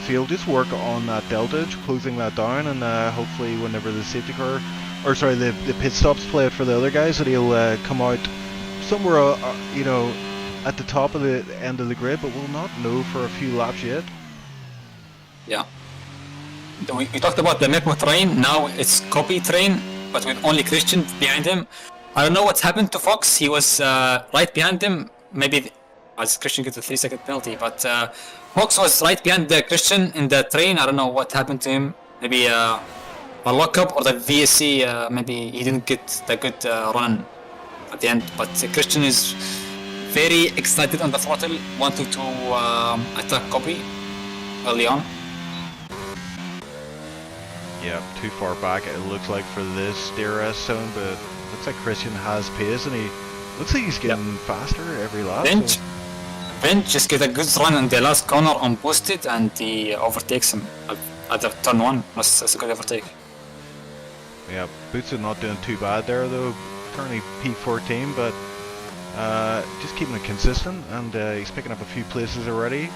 So he'll just work on that deltage, closing that down, and hopefully whenever the safety car, or sorry, the pit stops play out for the other guys, that he'll come out somewhere, you know, at the top of the end of the grid, but we'll not know for a few laps yet.
Yeah. We talked about the Mepo train. Now it's Copy train, but with only Christian behind him. I don't know what's happened to Fox. He was right behind him. Maybe as Christian gets a 3-second penalty, but Fox was right behind the Christian in the train. I don't know what happened to him. Maybe a lockup or the VSC. Maybe he didn't get the good run at the end. But Christian is very excited on the throttle, wanting to attack Copy early on.
Yeah, too far back it looks like for this DRS zone, but looks like Christian has pace, and he looks like he's getting faster every lap.
Vince just get a good run in the last corner unboosted, and he overtakes him at the turn 1. That's a good overtake.
Yeah, Boots is not doing too bad there though. Currently P14, but just keeping it consistent, and he's picking up a few places already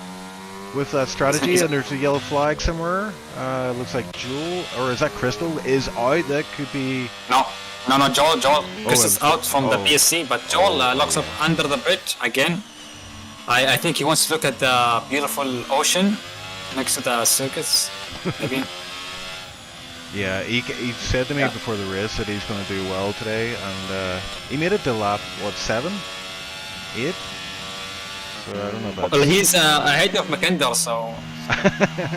with that strategy. And there's a yellow flag somewhere. Looks like Joel, or is that Crystal, is out. That could be...
No, Joel. Chris is out from the BSC, but Joel locks up under the bridge again. I think he wants to look at the beautiful ocean next to the circuits, maybe.
Yeah, he said to me before the race that he's going to do well today, and he made it to lap, what, 7? 8? So I don't know about...
Well, he's ahead of McKender, so...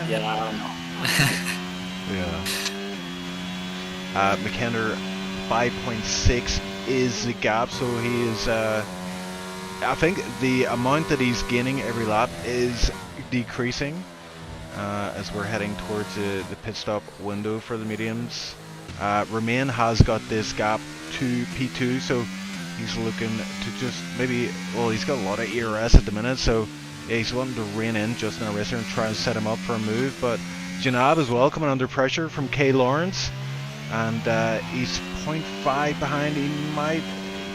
yeah, I don't know.
Yeah. McKender 5.6 is the gap, so he is... I think the amount that he's gaining every lap is decreasing as we're heading towards the pit stop window for the mediums. Remain has got this gap to P2, so he's looking to just maybe, well, he's got a lot of ERS at the minute, so yeah, he's wanting to rein in Justin Aracer and try and set him up for a move. But Janab as well coming under pressure from K Lawrence, and he's 0.5 behind. He might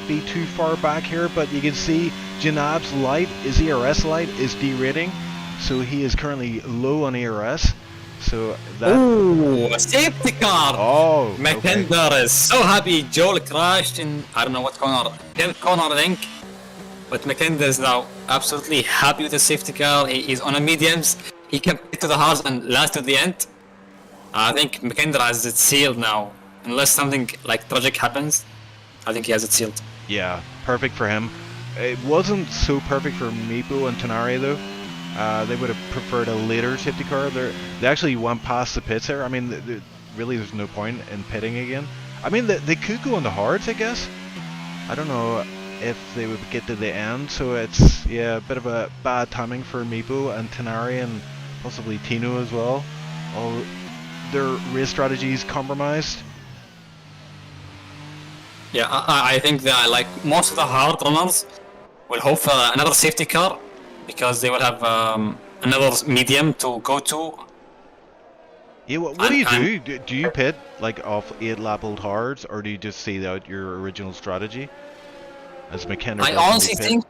be too far back here, but you can see Janab's light, his ERS light, is derating, so he is currently low on ERS. So that...
Ooh, a safety car!
Oh,
McKender is so happy. Joel crashed in, I don't know what's going on, 10th corner I think. But McKender is now absolutely happy with the safety car. He's on a mediums. He can get to the hards and last to the end. I think McKender has it sealed now. Unless something like tragic happens, I think he has it sealed.
Yeah, perfect for him. It wasn't so perfect for Meepo and Tanari though. They would have preferred a later safety car. They actually went past the pits there. I mean, really there's no point in pitting again. I mean, they could go on the hards, I guess. I don't know if they would get to the end, so it's, yeah, a bit of a bad timing for Meepo and Tanari, and possibly Tino as well. All their race strategies compromised.
Yeah, I think that like most of the hard runners will hope for another safety car because they will have another medium to go to.
Yeah, what do you
And
do? Do you pit like off 8 lap old hards, or do you just see out your original strategy? As McKenna
I
doesn't
honestly
pit.
think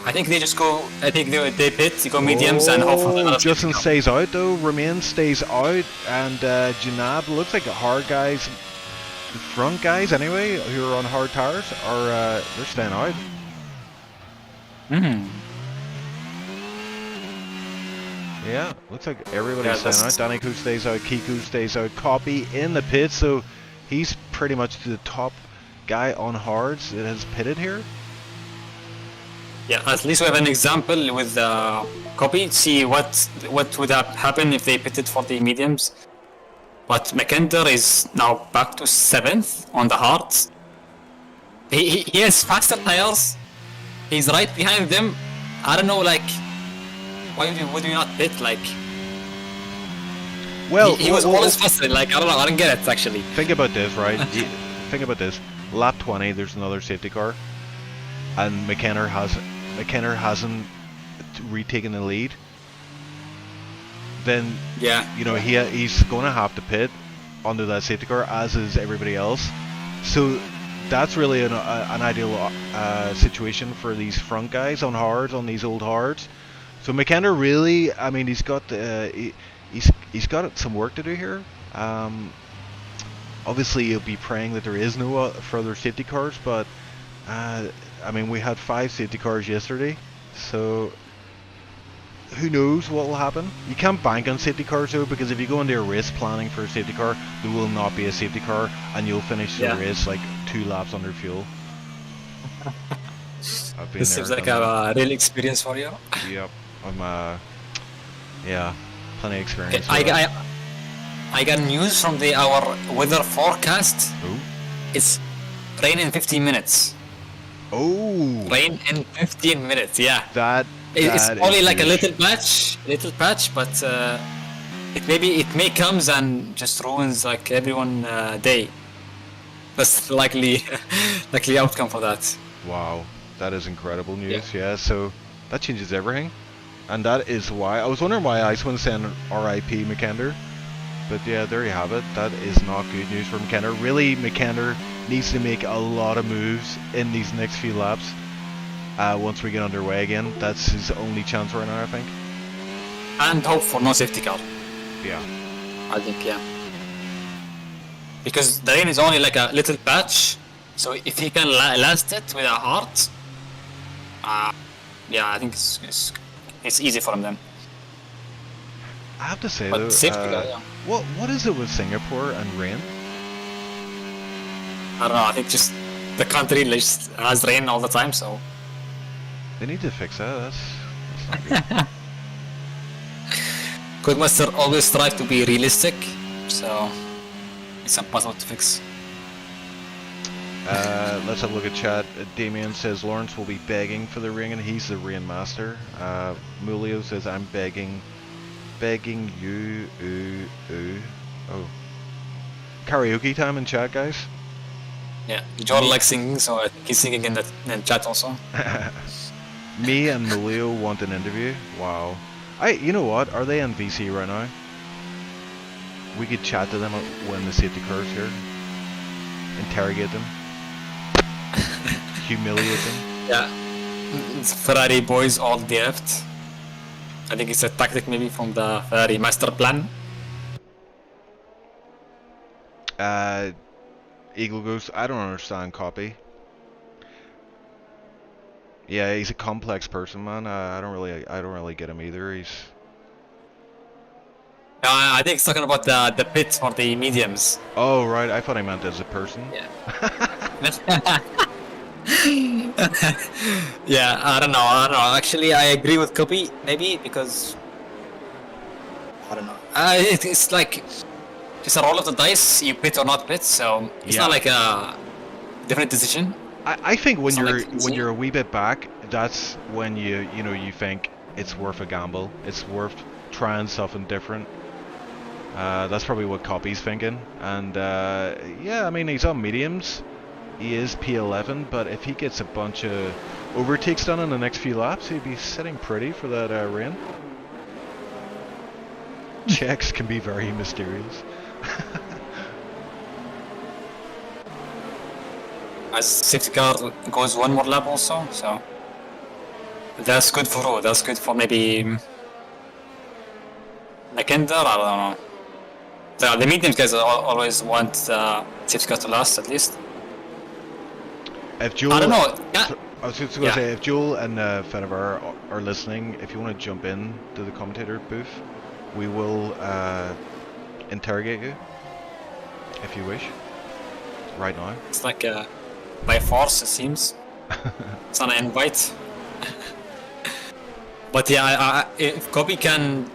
I think they just go. I think they pit, they go mediums, and hope for
Oh,
another safety
Justin
car.
stays out though. Romain stays out, and Janab looks like the hard guys, the front guys anyway, who are on hard tires, are they're staying out.
Hmm.
Yeah, looks like everybody's
Yeah,
staying out.
that's
Daniku stays out, Kiku stays out, Copy in the pit, so he's pretty much the top guy on hards that has pitted here.
yeah. At least we have an example with copy. See what would have happened if they pitted for the mediums. But McKender is now back to 7th on the hards. He has faster tires. He's right behind them. I don't know, like, why would you not pit? Like,
Well,
he was always faster. Like, I don't know. I don't get it actually.
think about this, right? Think about this. Lap 20, there's another safety car, and McKenna hasn't retaken the lead. Then
Yeah.
you know he's going to have to pit under that safety car, as is everybody else. So that's really an ideal situation for these front guys on hards, on these old hards. So McKenna really, I mean, he's got some work to do here. Obviously, he'll be praying that there is no further safety cars, but I mean, we had 5 safety cars yesterday, so who knows what will happen. You can't bank on safety cars though, because if you go into a race planning for a safety car, there will not be a safety car, and you'll finish the race like 2 laps under fuel. I've been
This
there,
seems like
done
a real experience for you.
that. Yep, I'm yeah, plenty of experience.
Okay, I got news from our weather forecast.
Oh.
It's rain in 15 minutes.
Oh.
Rain in 15 minutes. Yeah.
That.
It's only like a
huge.
little patch, but it may comes and just ruins like everyone day. That's likely outcome for that.
Wow, that is incredible news. Yeah, so that changes everything, and that is why I was wondering why Icewind saying R.I.P. McKender, but yeah, there you have it. That is not good news for McKender. Really, McKender needs to make a lot of moves in these next few laps. Once we get underway again, that's his only chance right now, I think.
And hope for no safety car.
Yeah.
I think, yeah. Because the rain is only like a little patch, so if he can last it with a heart, yeah, I think it's easy for him then.
I have to say
But
though,
safety car, yeah.
what is it with Singapore and rain?
I don't know. I think just the country just has rain all the time, so.
They need to fix that. That's not good.
Codemaster always strives to be realistic, so it's impossible to fix.
Let's have a look at chat. Damien says Lawrence will be begging for the ring, and he's the rain master. Mulio says I'm begging you. Oh, karaoke time in chat, guys.
Yeah, John likes singing, so I think he's singing in the chat also.
Me and Mulio want an interview. Wow. You know what? Are they on VC right now? We could chat to them when the safety car's here. Interrogate them. Humiliate them.
Yeah, it's Ferrari boys all deft. I think it's a tactic maybe from the Ferrari master plan.
Eagle Goose, I don't understand copy. Yeah, he's a complex person, man. I don't really get him either. He's.
I think it's talking about the pit for the mediums.
Oh right, I thought I meant as a person.
Yeah. Yeah, I don't know. Actually, I agree with Copy maybe because I don't know. It's like just a roll of the dice. You pit or not pit, so it's not like a definite decision.
I think when
It's
you're a wee bit back, that's when you think it's worth a gamble. It's worth trying something different. That's probably what Copy's thinking. And yeah, I mean he's on mediums. he is P11, but if he gets a bunch of overtakes done in the next few laps, he'd be sitting pretty for that rain. Czechs can be very mysterious.
As safety car goes one more lap also, so that's good for who? That's good for maybe Mackinder. I don't know. The medium guys always want safety car to last at least.
If Joel,
I don't know.
I was just going to say, if Joel and Fenivar are listening, if you want to jump in to the commentator booth, we will interrogate you, if you wish, right now.
It's like by force, it seems. It's not an invite. But yeah, if Kobe can...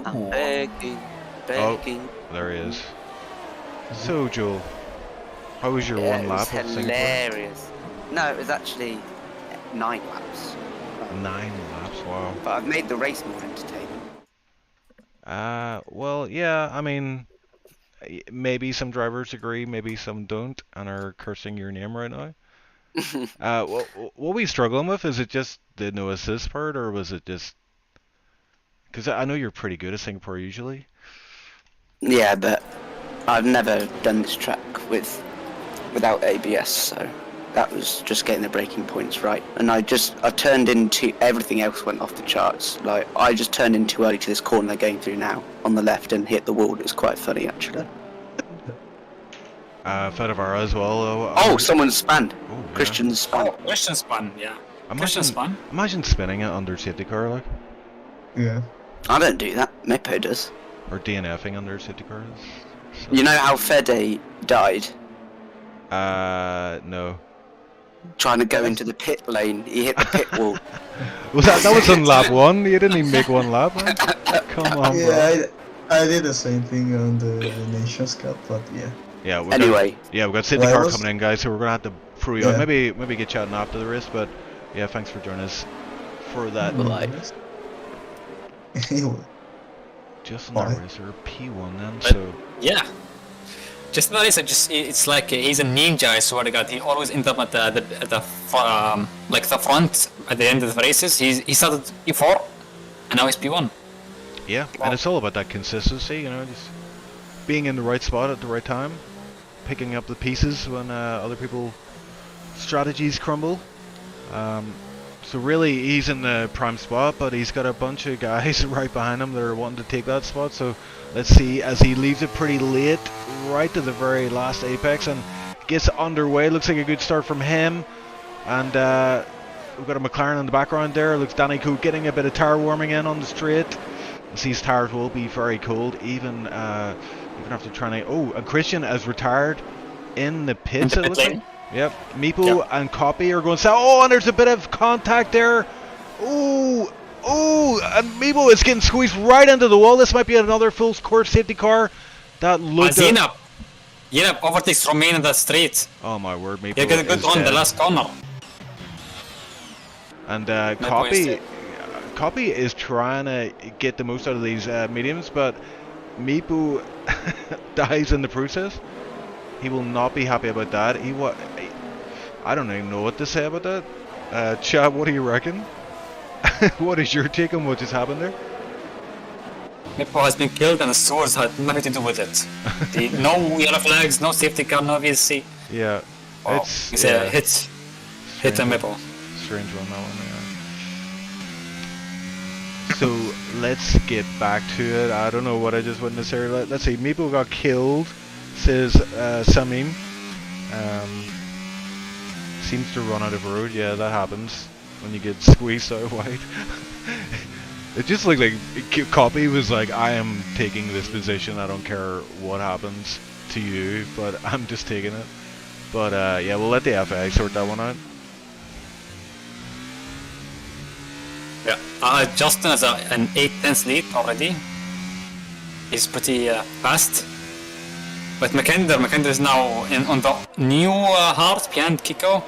I'm begging.
Oh, there he is. So, Joel, how was your one lap
it
of
was
Singapore?
hilarious. No, it was actually 9 laps.
9 laps, wow.
But I've made the race more entertaining.
Well, yeah, I mean, maybe some drivers agree, maybe some don't, and are cursing your name right now. What we struggling with, is it just the no assist part, or was it just... Because I know you're pretty good at Singapore usually.
Yeah, but I've never done this track without ABS, so that was just getting the braking points right. And I turned into... Everything else went off the charts. Like, I just turned in too early to this corner they're going through now, on the left, and hit the wall. It was quite funny, actually.
Fedavara as well.
Oh, someone spanned.
Oh, yeah.
Christian spanned.
Oh, Christian spun, yeah. Christian spun.
Imagine spinning it under safety car, like.
Yeah.
I don't do that. Mepo does.
Or DNFing under safety cars. So.
You know how Fede died?
No.
Trying to go into the pit lane. He hit the pit wall.
Was that was on lap 1? You didn't even make one lap, man. Come on, bro.
Yeah, I did the same thing on the Nations Cup, but yeah.
Yeah, we've got safety car coming in, guys, so we're gonna have to throw you out. Maybe get chatting after the race, but yeah, thanks for joining us for that. Just on that race, or P1 then, so...
Yeah. Just in that race, it's like he's a ninja, I swear to God. He always ends up at the front at the end of the races. He started P4, and now he's P1.
Yeah, and it's all about that consistency, you know, just being in the right spot at the right time, picking up the pieces when other people's strategies crumble. So really, he's in the prime spot, but he's got a bunch of guys right behind him that are wanting to take that spot. So let's see, as he leaves it pretty late, right to the very last apex, and gets underway. Looks like a good start from him. And we've got a McLaren in the background there. Looks Danny Coe getting a bit of tire warming in on the straight. These tires will be very cold, even after trying to... Oh, and Christian has retired in the pits, it looks like. Yep, Meepo and Copy are going south. Oh, and there's a bit of contact there. Oh, and Meepo is getting squeezed right into the wall. This might be another full court safety car. That looked...
Zenab overtakes Romain in the straight.
Oh my word, Meepo
You're gonna go on the last corner.
And Copy is trying to get the most out of these mediums, but Meepo dies in the process. He will not be happy about that. I don't even know what to say about that. Chad, what do you reckon? What is your take on what just happened there?
Meepo has been killed, and the swords had nothing to do with it. No yellow flags, no safety car, no VSC.
Yeah,
it's a hit on Meepo.
Strange one, that one. Yeah. So let's get back to it. I don't know what I just witnessed here. Let's see. Meepo got killed, says Samim. Seems to run out of road. Yeah, that happens when you get squeezed out wide. It just looked like Copy was like, I am taking this position. I don't care what happens to you, but I'm just taking it. But yeah, we'll let the FA sort that one out.
Yeah, Justin has an 8-10 lead already. He's pretty fast. But Mackinder is now on the new hard behind Kiko.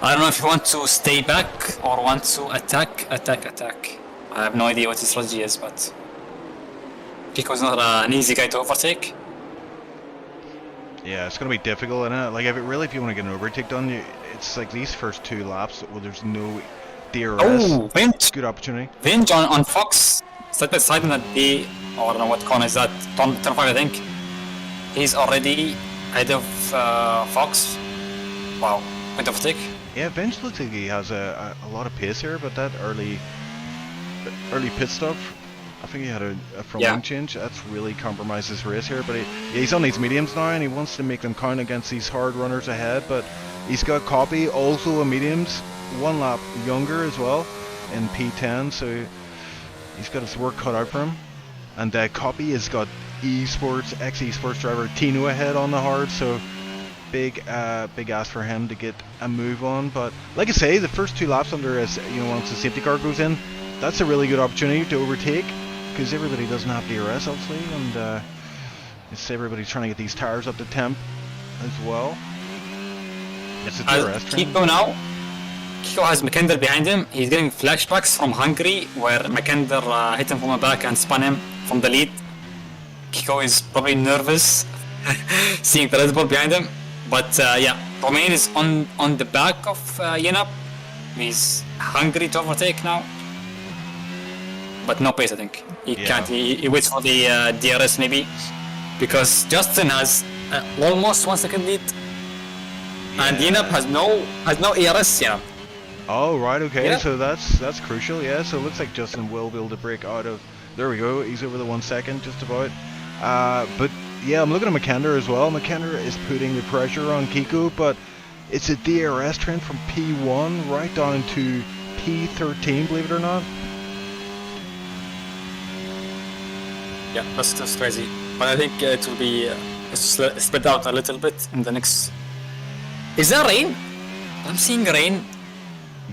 I don't know if you want to stay back or want to attack. I have no idea what his strategy is, but Kiko's not an easy guy to overtake.
Yeah, it's going to be difficult, isn't it? Like, if you want to get an overtake done, it's like these first 2 laps, well, there's no DRS.
Oh,
Good opportunity.
Vinge on Fox, side by side in that D, or I don't know what corner is that, turn 5 I think. He's already ahead of Fox. Wow, point of tick.
Yeah, Vinge looks like he has a lot of pace here, but that early pit stop, I think he had a front wing change. That's really compromised his race here. But he's on these mediums now, and he wants to make them count against these hard runners ahead. But he's got Copy also a mediums, 1 lap younger as well in P10, so he's got his work cut out for him. And Copy has got ex-esports driver Tino ahead on the hard, so big ask for him to get a move on. But like I say, the first 2 laps under once the safety car goes in, that's a really good opportunity to overtake, because everybody doesn't have DRS obviously, and it's everybody's trying to get these tires up to temp as well. It's a DRS train.
Kiko now. Kiko has Mekender behind him. He's getting flashbacks from Hungary, where Mekender hit him from the back and spun him from the lead. Kiko is probably nervous seeing the Red Bull behind him. But yeah, Romain is on the back of Yenap. He's hungry to overtake now. But no pace, I think. He can't. He waits for the DRS maybe. Because Justin has almost 1 second lead. And Yenap has no ERS, Yenap.
Oh, right, okay.
Yeah.
So that's crucial, yeah. So it looks like Justin will be able to break out of... There we go. He's over the 1 second, just about. But yeah, I'm looking at Mekender as well. Mekender is putting the pressure on Kiko, but it's a DRS trend from P1 right down to P13, believe it or not.
Yeah, that's crazy. But I think it will be spread out a little bit in the next... Is there rain? I'm seeing rain.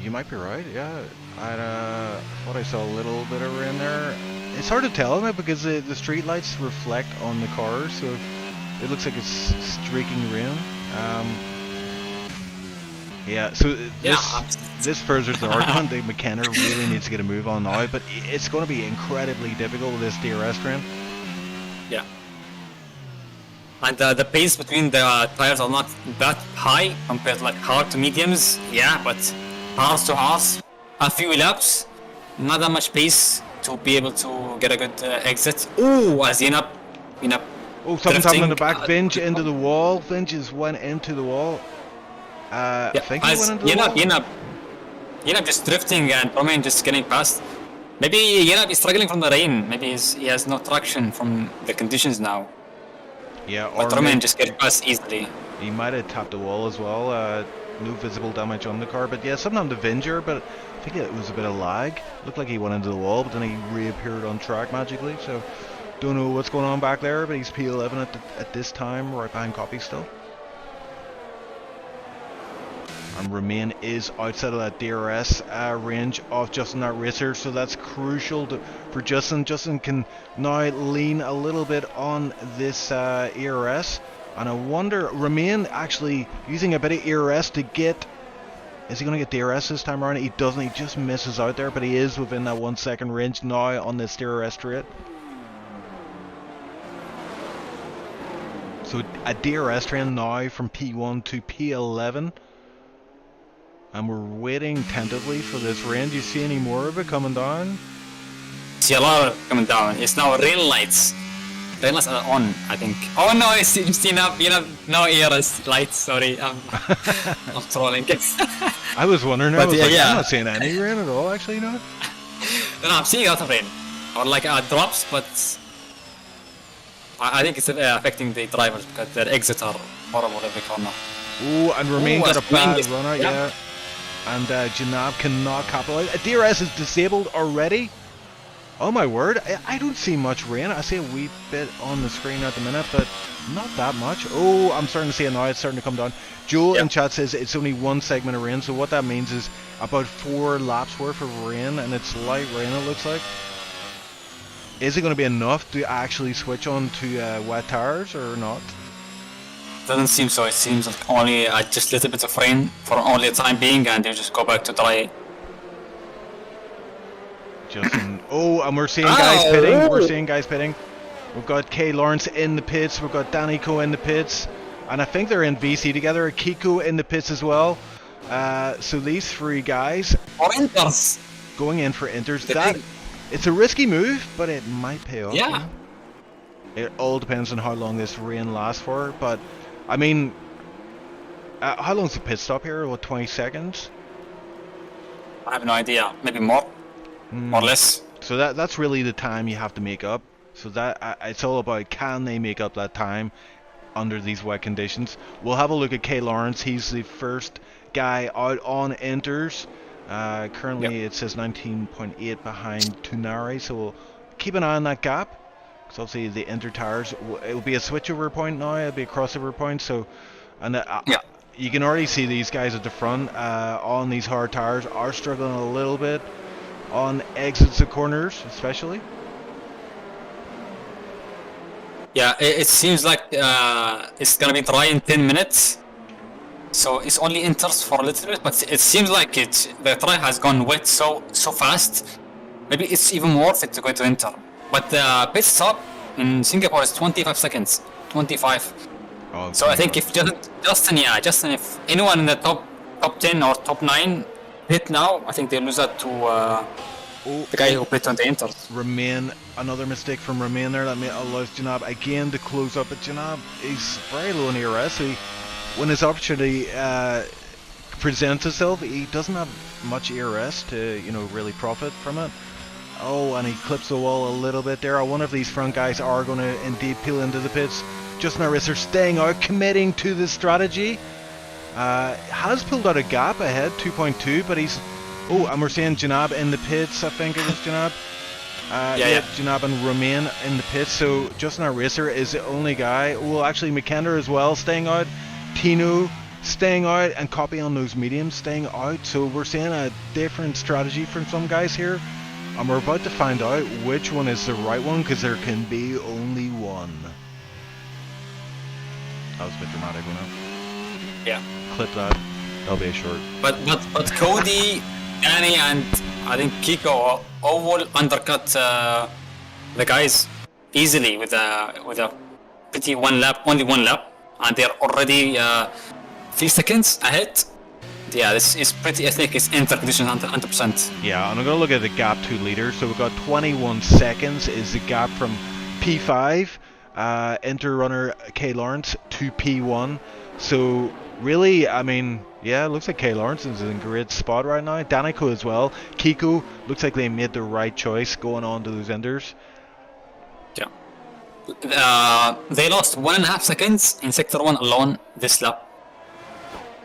You might be right, yeah. I thought I saw a little bit of rain there. It's hard to tell now because the street lights reflect on the cars, so it looks like it's streaking rain. Yeah, so this furthers the argument that McKenna really needs to get a move on now, but it's going to be incredibly difficult with this DRS train.
Yeah. And the pace between the tires are not that high compared to like hard to mediums. Yeah, but hards to hards, a few laps, not that much pace to be able to get a good exit. Ooh, as Yenap.
Oh, something's happening in the back. Vinge into the wall. Vinge just went into the wall. I think he went into the wall.
Yenap just drifting and Romain just getting past. Maybe Yenap is struggling from the rain. Maybe he has no traction from the conditions now.
Yeah,
but Romain just gets past easily.
He might have tapped the wall as well. No visible damage on the car, but yeah, something on the Vinger, but I think it was a bit of lag. Looked like he went into the wall, but then he reappeared on track magically, so don't know what's going on back there, but he's P11 at this time, right behind Copy still. And Romain is outside of that DRS range of Justin, that racer, so that's crucial for Justin. Justin can now lean a little bit on this ERS. And I wonder, Romain actually using a bit of ERS to get... Is he going to get DRS this time around? He doesn't, he just misses out there, but he is within that 1 second range now on this DRS straight. So a DRS train now from P1 to P11. And we're waiting tentatively for this rain. Do you see any more of it coming down?
See a lot of it coming down. It's now rain lights. Rain lights are on, I think. Oh no, it's still up. No ERS lights. Sorry, I'm trolling.
I was wondering.
But
I'm not seeing any rain at all. Actually, no.
No, I'm seeing a lot of rain, or like drops, but I think it's affecting the drivers because their exits are horrible every corner.
Ooh, and Romain got a bad run out, yeah. And Janab cannot capitalize. DRS is disabled already. Oh my word, I don't see much rain. I see a wee bit on the screen at the minute, but not that much. Oh, I'm starting to see it now. It's starting to come down. Joel in chat says it's only 1 segment of rain, so what that means is about 4 laps worth of rain, and it's light rain it looks like. Is it going to be enough to actually switch on to wet tires or not?
Doesn't seem so. It seems like only just a little bit of rain for only the time being, and they just go back to dry.
Justin. Oh, and we're seeing guys pitting. We're seeing guys pitting. We've got Kay Lawrence in the pits. We've got Danny Coe in the pits. and I think they're in VC together. Kiko in the pits as well. So these three guys
Or Inters.
going in for Inters.
The
That
big-
it's a risky move, but it might pay off.
Yeah.
you know? It all depends on how long this rain lasts for. But I mean, how long's the pit stop here? What, 20 seconds?
I have no idea. Maybe more or less.
So that's really the time you have to make up. So that it's all about, can they make up that time under these wet conditions. We'll have a look at Kay Lawrence. He's the first guy out on Inters. Currently it says 19.8 behind Tunari, so we'll keep an eye on that gap. Because obviously the Inter tires, it will be a switchover point now, it'll be a crossover point. So, and you can already see these guys at the front on these hard tires are struggling a little bit on exits of corners, especially.
Yeah, it seems like it's gonna be dry in 10 minutes. So it's only Inters for a little bit, but it seems like the dry has gone wet so fast. Maybe it's even worth it to go to Inter. But the pit stop in Singapore is 25 seconds. 25.
Oh,
So I think if Justin, if anyone in the top 10 or top 9 hit now, I think they lose that to the guy who pit on the Inters.
Remain, another mistake from Remain there that allows Janab again to close up. But Janab is very low in ERS. So when his opportunity presents itself, he doesn't have much ERS to really profit from it. Oh, and he clips the wall a little bit there. I wonder if these front guys are going to indeed peel into the pits. Justin Arisa staying out, committing to the strategy. Has pulled out a gap ahead, 2.2, but he's... Oh, and we're seeing Janab in the pits, I think it is Janab.
Yeah.
Janab and Romain in the pits, so Justin Arisa is the only guy. Well, actually, McKenna as well, staying out. Tino staying out, and Copy on those mediums staying out. So we're seeing a different strategy from some guys here. And we're about to find out which one is the right one, because there can be only one. That was a bit dramatic, wasn't it?
Yeah.
Clip that. That'll be a short.
But Cody, Danny, and I think Kiko all will undercut the guys easily with a pretty only one lap, and they're already 3 seconds ahead. Yeah, this is pretty. I think it's Inter conditions 100%.
Yeah, and I'm going to look at the gap to leaders. So we've got 21 seconds is the gap from P5, Inter runner Kay Lawrence, to P1. So really, I mean, yeah, it looks like Kay Lawrence is in a great spot right now. Danico as well. Kiko, looks like they made the right choice going on to those Inters.
Yeah. They lost 1.5 seconds in Sector 1 alone this lap.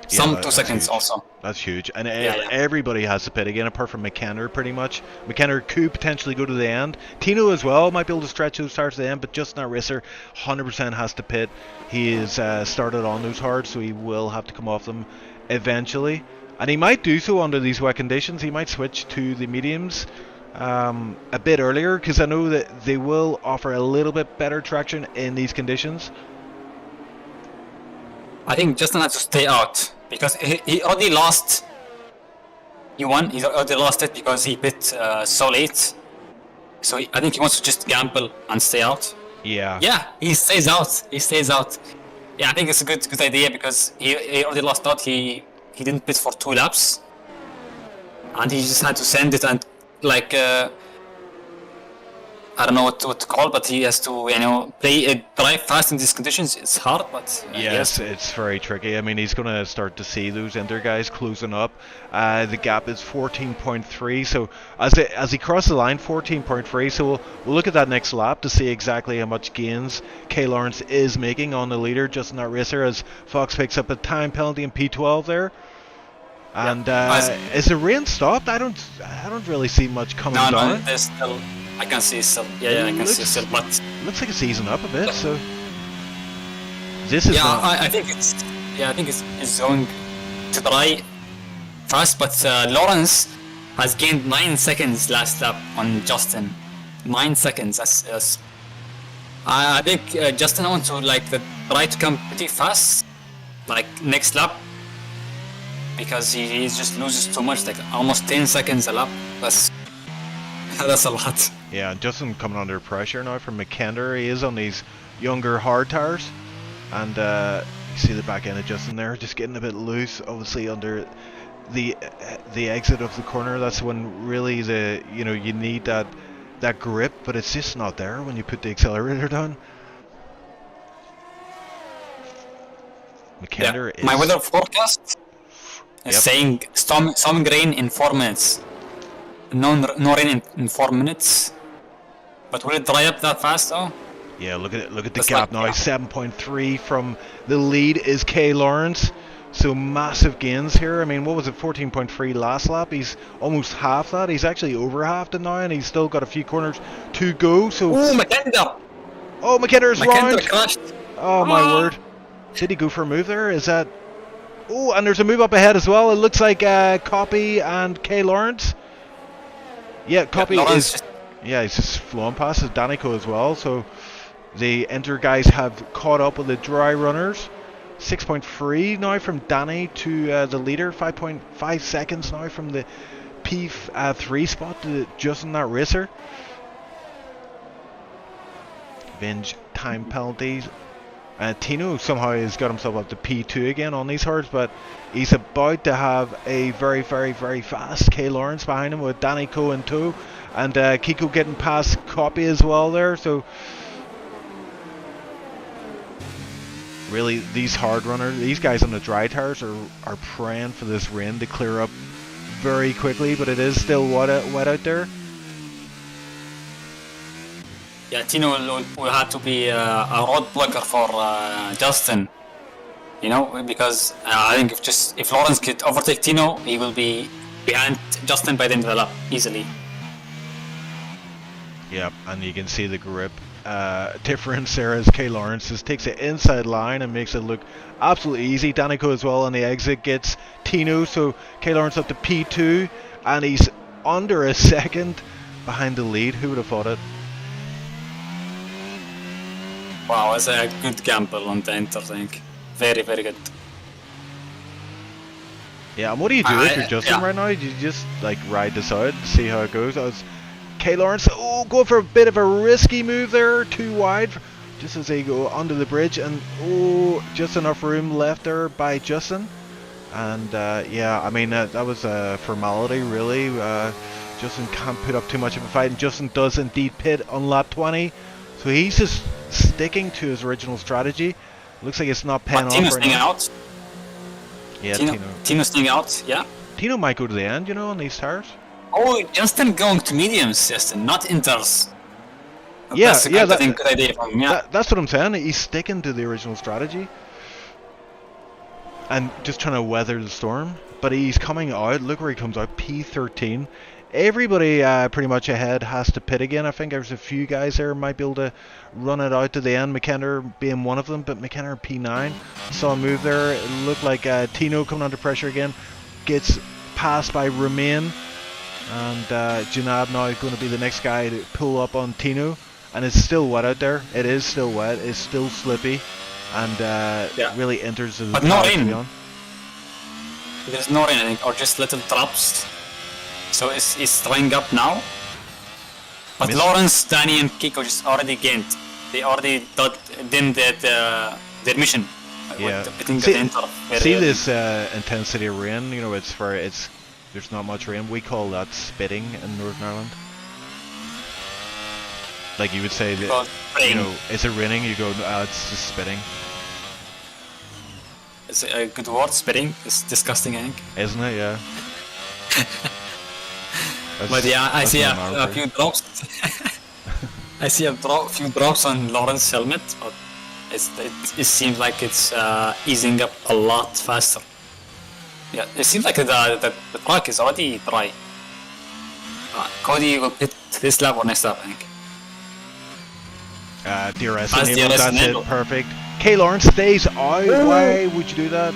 Some 2 seconds
huge.
also.
That's huge. And
Yeah.
everybody has to pit again, apart from McKenna, pretty much. McKenna could potentially go to the end. Tino as well might be able to stretch those tires to the end, but Justin Racer 100% has to pit. He is started on those hard, so he will have to come off them eventually. And he might do so under these wet conditions. He might switch to the mediums a bit earlier, because I know that they will offer a little bit better traction in these conditions.
I think Justin has to stay out because he already lost. He won. He already lost it because he pit so late. So I think he wants to just gamble and stay out.
Yeah.
Yeah, he stays out. He stays out. Yeah, I think it's a good idea because he already lost out. He didn't pit for 2 laps, and he just had to send it and like I don't know what to call, but he has to drive fast in these conditions. It's hard, but
Yes, it's very tricky. I mean, he's going to start to see those Inter guys closing up. The gap is 14.3. So as he crosses the line, 14.3. So we'll look at that next lap to see exactly how much gains Kay Lawrence is making on the leader, just in that racer, as Fox picks up a time penalty in P12 there. And is the rain stopped? I don't really see much coming down.
No, there's still. I can see still. Yeah, I can see still. But
looks like it's easing up a bit. So this is.
Yeah,
not...
I think it's. Yeah, I think it's going to dry fast. But Lawrence has gained 9 seconds last lap on Justin. 9 seconds. That's I think Justin wants to try to come pretty fast, like next lap, because he just loses too much, like almost 10 seconds a lap. That's a lot.
Yeah, Justin coming under pressure now from McKenna. He is on these younger hard tires, and You see the back end of Justin there, just getting a bit loose, obviously under the exit of the corner. That's when really you need that grip, but it's just not there when you put the accelerator down. McKenna is...
My weather forecast is saying some rain in 4 minutes. No rain in 4 minutes. But will it dry up that fast though?
Yeah, look at the gap now. 7.3 from the lead is Kay Lawrence. So massive gains here. I mean, what was it, 14.3 last lap? He's almost half that. He's actually over half it now, and he's still got a few corners to go. So
oh, McKenna!
Oh, McKenna's round.
Crashed.
Oh my word! Did he go for a move there? Is that? Oh, and there's a move up ahead as well. It looks like Copy and Kay Lawrence. Yeah, Copy is. Yeah, he's just flown past his Danico as well. So the Enter guys have caught up with the dry runners. 6.3 now from Danny to the leader. 5.5 seconds now from the P3 spot to Justin, that racer. Binge time penalties. Tino somehow has got himself up to P2 again on these hards, but he's about to have a very, very, very fast Kay Lawrence behind him with Danny Co in tow, and Kiko getting past Copy as well there. So really, these hard runners, these guys on the dry tires are praying for this rain to clear up very quickly, but it is still wet out there.
Yeah, Tino will have to be a road blocker for Justin, because I think if Lawrence could overtake Tino, he will be behind Justin by the end of the lap easily.
Yep, and you can see the grip difference there as Kay Lawrence just takes the inside line and makes it look absolutely easy. Danico as well on the exit gets Tino, so Kay Lawrence up to P2, and he's under a second behind the lead. Who would have thought it?
Wow, that's a good gamble on the Enter, I think. Very, very good.
Yeah, and what do you do if you're Justin right now? You just ride this out and see how it goes. Kay Lawrence, go for a bit of a risky move there, too wide, just as they go under the bridge, and just enough room left there by Justin. And yeah, I mean that was a formality really. Justin can't put up too much of a fight, and Justin does indeed pit on lap 20, so he's just sticking to his original strategy. Looks like it's not paying off
Tino's
right now.
out.
Yeah,
Tino's staying out, yeah.
Tino might go to the end, on these tires.
Oh, Justin going to mediums, Justin, not inters.
Yeah,
that's a good idea from him, yeah.
That's what I'm saying. He's sticking to the original strategy and just trying to weather the storm. But he's coming out. Look where he comes out. P13. Everybody pretty much ahead has to pit again. I think there's a few guys there might be able to run it out to the end. McKenna being one of them, but McKenna P9. Saw a move there. It looked like Tino coming under pressure again. Gets passed by Romain. And Janab now is going to be the next guy to pull up on Tino. And it's still wet out there. It is still wet. It's still slippy. And really enters the
but not in. There's no rain, I think, or just little drops. So it's drying up now. But Lawrence, Danny, and Kiko just already gained. They already did their mission.
Yeah. See this intensity of rain. There's not much rain. We call that spitting in Northern Ireland. Like you would say that, is it raining? You go, it's just spitting.
It's a good word, spitting. It's disgusting, I think.
Isn't it? Yeah.
But yeah, I see a few drops. I see a few drops on Lawrence's helmet, but it seems like it's easing up a lot faster. Yeah, it seems like the track is already dry. Cody will hit this lap or next lap, I think.
DRS enabled, that's it, perfect. Kay Lawrence stays out. Why would you do that?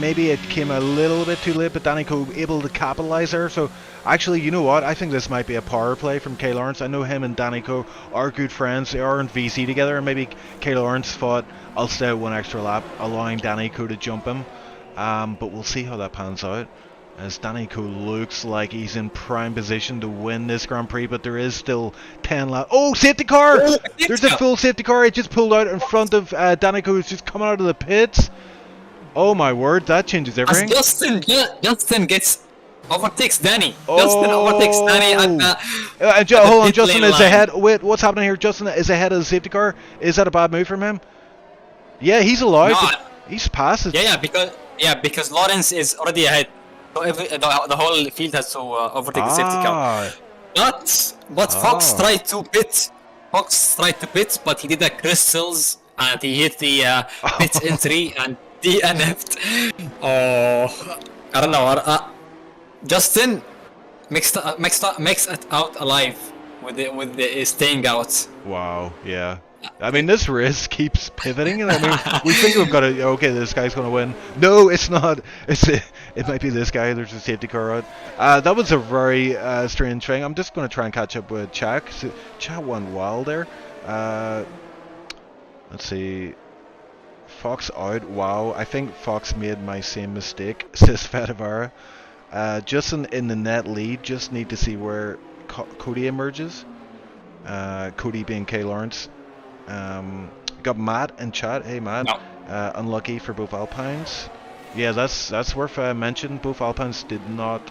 Maybe it came a little bit too late, but Danico able to capitalise there. So actually, you know what? I think this might be a power play from Kay Lawrence. I know him and Danico are good friends. They are in VC together, and maybe Kay Lawrence thought, I'll stay out one extra lap, allowing Danico to jump him. But we'll see how that pans out. as Danico looks like he's in prime position to win this Grand Prix, but there is still 10 laps. Oh, safety car!
Oh,
There's a full safety car. It just pulled out in front of Danico, who's just coming out of the pits. Oh my word, that changes everything.
Justin overtakes Danny. Justin overtakes Danny at
hold on,
pit
Justin
lane
is
line.
ahead. Wait, what's happening here? Justin is ahead of the safety car. Is that a bad move from him? Yeah, he's allowed.
No,
But he's past it.
because Lawrence is already ahead. So the whole field has to overtake the safety car. But Fox tried to pit. But he did a crystals and he hit the pit entry and DNF'd. Oh, I don't know. Justin makes it out alive with the staying out.
Wow, yeah. I mean, this race keeps pivoting, and I mean, we think we've got to. Okay, this guy's going to win. No, it's not. It might be this guy. There's a safety car out. That was a very strange thing. I'm just going to try and catch up with Chak. So, Chak went wild there. Let's see. Fox out. Wow, I think Fox made my same mistake, says Fedivara. Justin in the net lead. Just need to see where Cody emerges. Cody being K Lawrence. Got Matt in chat. Hey Matt.
No.
Unlucky for both Alpines. Yeah, that's worth mention. Both Alpines did not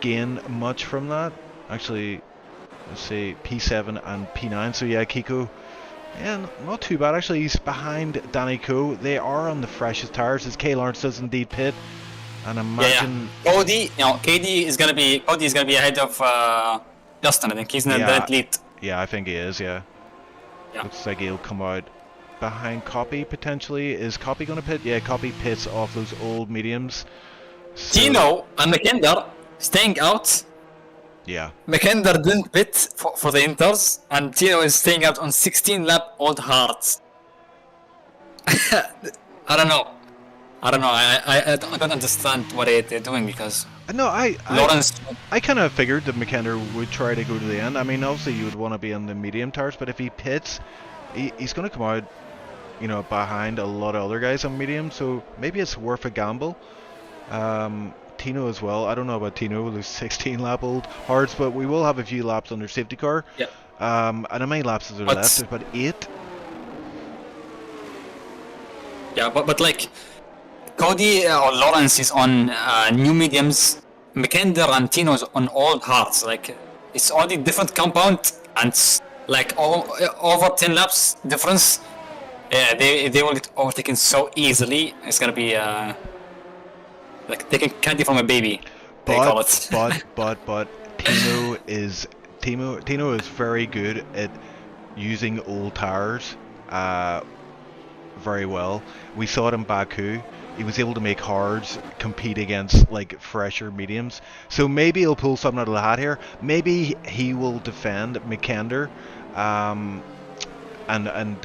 gain much from that. Actually, let's see, P7 and P9. So yeah, Kiko. Yeah, not too bad actually. He's behind Danny Co. They are on the freshest tires. As K Lawrence does indeed pit. And imagine
Cody is gonna be ahead of Justin. I think he's in the net lead.
Yeah, I think he is. Yeah. Looks like he'll come out behind Copy potentially. Is Copy going to pit? Yeah, Copy pits off those old mediums. So,
Tino and McKinder staying out.
Yeah.
McKinder didn't pit for the Inters, and Tino is staying out on 16 lap old hearts. I don't know. I don't understand what they're doing because.
No,
Lawrence.
I kind of figured that McKenna would try to go to the end. I mean, obviously you would want to be on the medium tires, but if he pits, he's going to come out, you know, behind a lot of other guys on medium. So maybe it's worth a gamble. Tino as well. I don't know about Tino with his 16 lap old hards, but we will have a few laps under safety car.
Yeah.
And how many laps is there left? There's about 8.
Yeah, but like. Cody or Lawrence is on new mediums. McKinder and Tino's on old hards. Like it's only different compound and like over 10 laps difference. They will get overtaken so easily. It's gonna be like taking candy from a baby. They call it.
But Tino is very good at using old tires very well. We saw it in Baku. He was able to make hards compete against like fresher mediums. So maybe he'll pull something out of the hat here. Maybe he will defend McKender and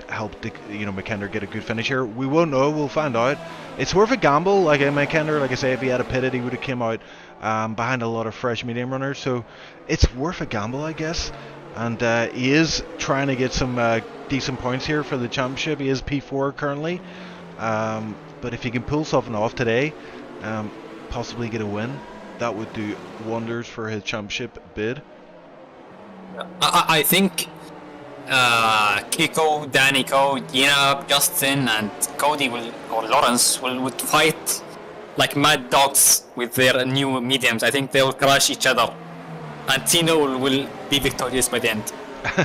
help McKender get a good finish here. We won't know. We'll find out. It's worth a gamble. Like McKender, like I say, if he had a pitted, he would have came out behind a lot of fresh medium runners. So it's worth a gamble, I guess. And he is trying to get some decent points here for the championship. He is P4 currently. But if he can pull something off today, possibly get a win, that would do wonders for his championship bid.
I think Kiko, Danico, Gina, Justin, and Cody or Lawrence would fight like mad dogs with their new mediums. I think they will crush each other, and Tino will be victorious by the end.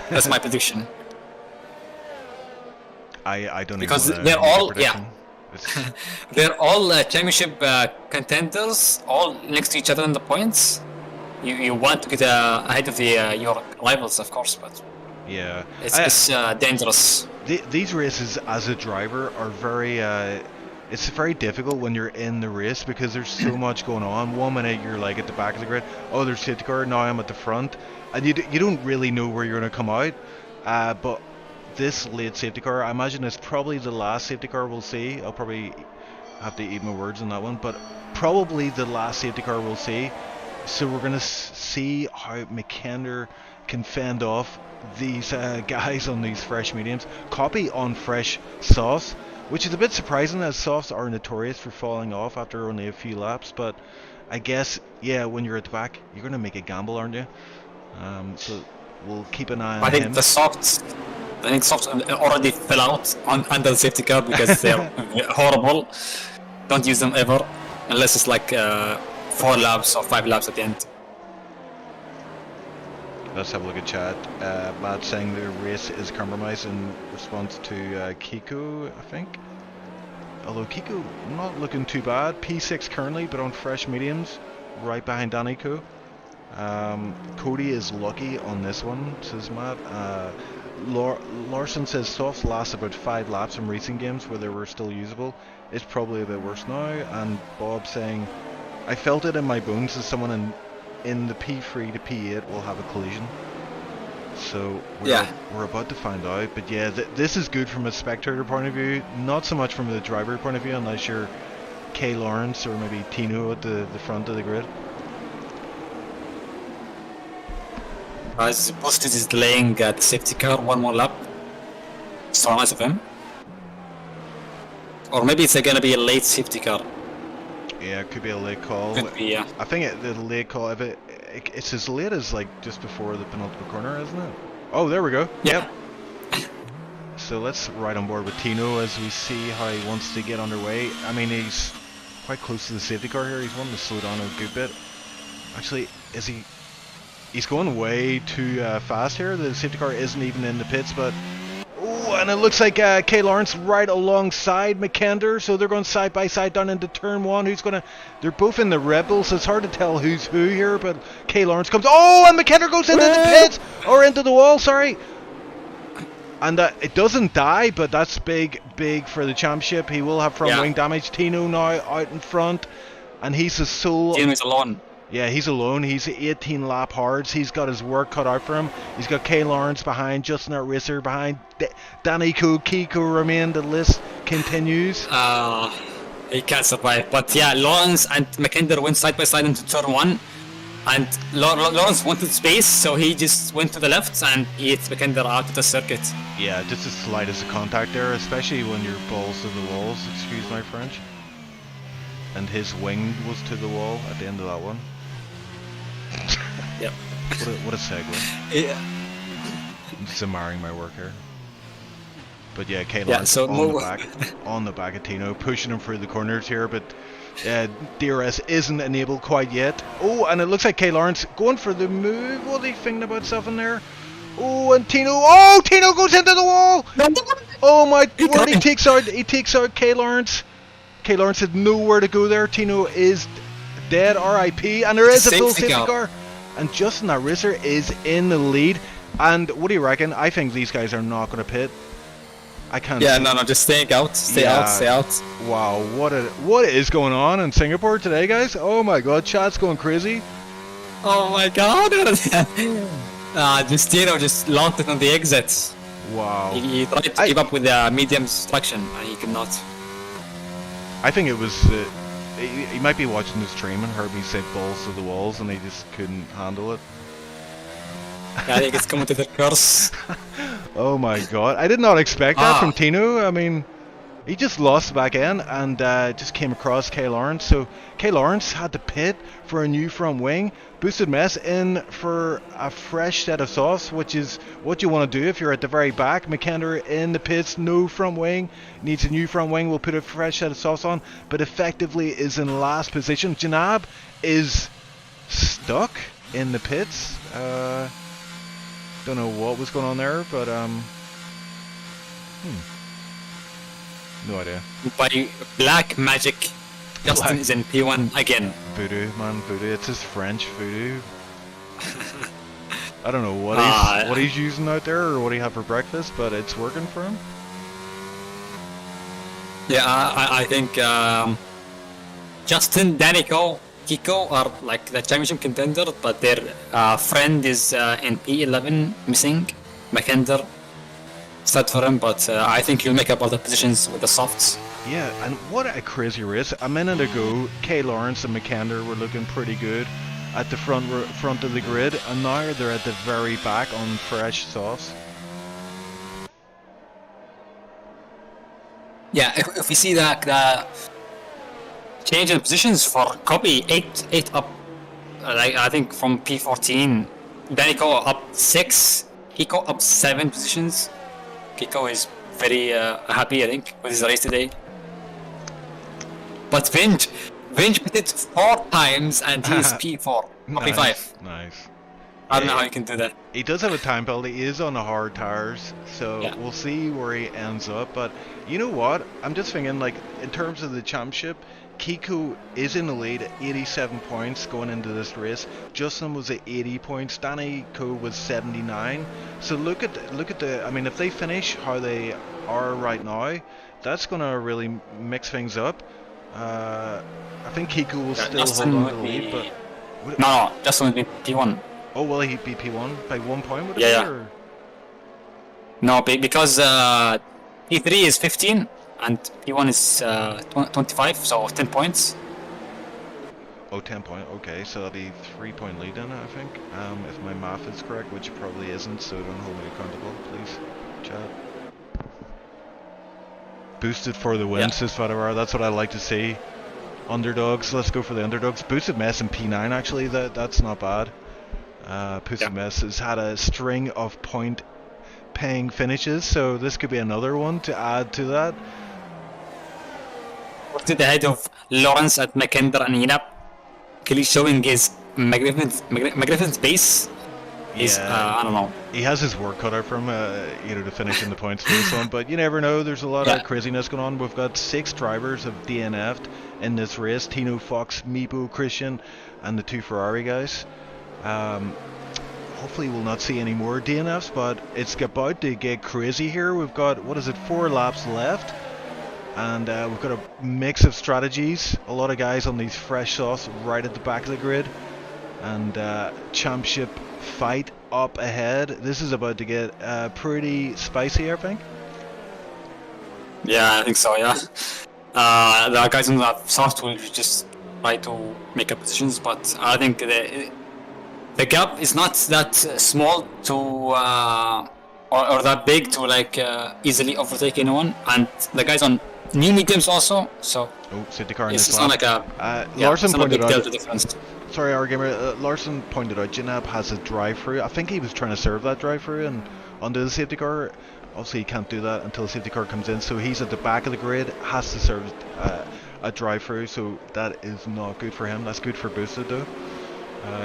That's my prediction.
I don't
because
even
they're all they're all championship contenders, all next to each other in the points. You want to get ahead of your rivals, of course, but
yeah,
it's dangerous.
These races, as a driver, are very. It's very difficult when you're in the race because there's so much going on. 1 minute you're like at the back of the grid. Oh, there's safety car. Now I'm at the front, and you don't really know where you're going to come out. But this late safety car, I imagine it's probably the last safety car we'll see. I'll probably have to eat my words on that one, but probably the last safety car we'll see. So we're going to see how McKender can fend off these guys on these fresh mediums. Copy on fresh sauce, which is a bit surprising as softs are notorious for falling off after only a few laps, but I guess, yeah, when you're at the back, you're going to make a gamble, aren't you? So we'll keep an eye on
I think
him.
the softs. I think softs already fell out under the safety car because they're horrible. Don't use them ever, unless it's like 4 laps or 5 laps at the end.
Let's have a look at chat. Matt saying the race is compromised in response to Kiko, I think. Although Kiko not looking too bad. P6 currently, but on fresh mediums, right behind Danico. Cody is lucky on this one, says Matt. Larson says softs last about 5 laps in racing games where they were still usable. It's probably a bit worse now. And Bob saying, I felt it in my bones as someone in the P3 to P8 will have a collision. So we're about to find out. But yeah, this is good from a spectator point of view, not so much from the driver point of view, unless you're Kay Lawrence or maybe Tino at the front of the grid.
Busted is delaying the safety car 1 more lap. So nice of him. Or maybe it's gonna be a late safety car.
Yeah, it could be a late call.
Could be, yeah.
I think the late call, if it's as late as like just before the penultimate corner, isn't it? Oh, there we go.
Yeah.
Yep. So let's ride on board with Tino as we see how he wants to get underway. I mean, he's quite close to the safety car here. He's wanting to slow down a good bit. Actually, is he? He's going way too fast here. The safety car isn't even in the pits, but... Oh, and it looks like Kay Lawrence right alongside McKender, so they're going side by side down into turn 1. Who's going to... They're both in the Red Bull, so it's hard to tell who's who here, but Kay Lawrence comes... Oh, and McKender goes into the pits! Or into the wall, sorry! And it doesn't die, but that's big for the championship. He will have front wing damage. Tino now out in front, and he's the sole...
Tino's alone.
Yeah, he's alone. He's 18 lap hards. He's got his work cut out for him. He's got Kay Lawrence behind, Justin Art Racer behind, Danny Kiko remain. The list continues.
He can't survive. But yeah, Lawrence and McKender went side by side into turn 1. And Lawrence wanted space, so he just went to the left and he hit McKender out of the circuit.
Yeah, just as slight as a contact there, especially when your balls to the walls, excuse my French. And his wing was to the wall at the end of that one.
Yep.
What a segue.
Yeah.
I'm just admiring my work here. But yeah, Kay Lawrence
so
on the back of Tino, pushing him through the corners here, but DRS isn't enabled quite yet. Oh, and it looks like Kay Lawrence going for the move. What are they thinking about stuff in there? Oh, and Tino goes into the wall! Oh my word, he takes out Kay Lawrence. Kay Lawrence had nowhere to go there. Tino is dead, RIP, and there is a full safety car. And Justin Art Racer is in the lead. And what do you reckon? I think these guys are not going to pit. I can't.
Yeah, no, just stay out. Stay out.
Wow, what is going on in Singapore today, guys? Oh my God, chat's going crazy.
Oh my God! Justino just launched on the exits.
Wow.
He tried to keep up with the medium traction, and he could not.
I think it was. He might be watching the stream and heard me say balls to the walls, and he just couldn't handle it.
Yeah, I think it's coming to the curse.
Oh my God! I did not expect that from Tino. I mean, he just lost the back end and just came across Kay Lawrence. So Kay Lawrence had to pit for a new front wing. Boosted Mess in for a fresh set of softs, which is what you want to do if you're at the very back. McKender in the pits, no front wing, needs a new front wing. We'll put a fresh set of softs on, but effectively is in last position. Janab is stuck in the pits. Don't know what was going on there, but no idea.
By black magic, Justin is in P1 again.
Voodoo, man, voodoo. It's his French voodoo. I don't know what he's using out there or what he had for breakfast, but it's working for him.
Yeah, I think Justin, Danico, Kiko are like the championship contender, but their friend is in P11 missing. McKender set for him, but I think he'll make up all the positions with the softs.
Yeah, and what a crazy race. A minute ago, Kay Lawrence and McKender were looking pretty good at the front of the grid, and now they're at the very back on fresh softs.
Yeah, if we see that change in positions for Copy, 8 up. Like I think from P14, Danico up 6, Kiko up 7 positions. Kiko is very happy, I think, with his race today. But Vinge beat it 4 times and he is P4, P5.
Nice.
I don't know how you can do that.
He does have a time penalty. He is on the hard tires, so
Yeah.
we'll see where he ends up. But you know what? I'm just thinking, like, in terms of the championship, Kiko is in the lead at 87 points going into this race. Justin was at 80 points. Danny Co was 79. So look at the. I mean, if they finish how they are right now, that's gonna really mix things up. I think Kiko will still
Justin
hold on to the
would
lead,
be...
but
No, Justin would be P1.
oh, will he be P1 by 1 point? Would it
Yeah,
be,
yeah.
or?
No, because P3 is 15 and P1 is 25, so 10 points.
Oh, 10 point. Okay, so that'll be 3 point lead then, I think. If my math is correct, which it probably isn't, so don't hold me accountable, please. Chat. Boosted for the win, says Fadawar. That's what I like to see. Underdogs. Let's go for the underdogs. Boosted Mess in P9 actually. That's not bad. Boosted Mess has had a string of point paying finishes, so this could be another one to add to that.
To the head of Lawrence at McKender and Yinap, clearly showing his magnificent pace. He's, I don't know.
He has his work cut out for him, to finish in the points for this one. But you never know. There's a lot of craziness going on. We've got 6 drivers have DNF'd in this race: Tino, Fox, Meepo, Christian, and the 2 Ferrari guys. Hopefully we'll not see any more DNFs, but it's about to get crazy here. We've got 4 laps left, and we've got a mix of strategies. A lot of guys on these fresh sauce right at the back of the grid, and championship fight up ahead. This is about to get pretty spicy, I think.
Yeah, I think so, yeah. The guys on the soft will just try to make up positions, but I think the gap is not that small to or that big to like easily overtake anyone, and the guys on new mediums also, so
Safety car in
it's
this
not
lap.
like a
Larson
it's not a big
pointed
deal
out.
to difference.
Sorry, our gamer. Larson pointed out Janab has a drive-through. I think he was trying to serve that drive-through and onto the safety car. Obviously, he can't do that until the safety car comes in. So he's at the back of the grid, has to serve a drive-through. So that is not good for him. That's good for Boosted though.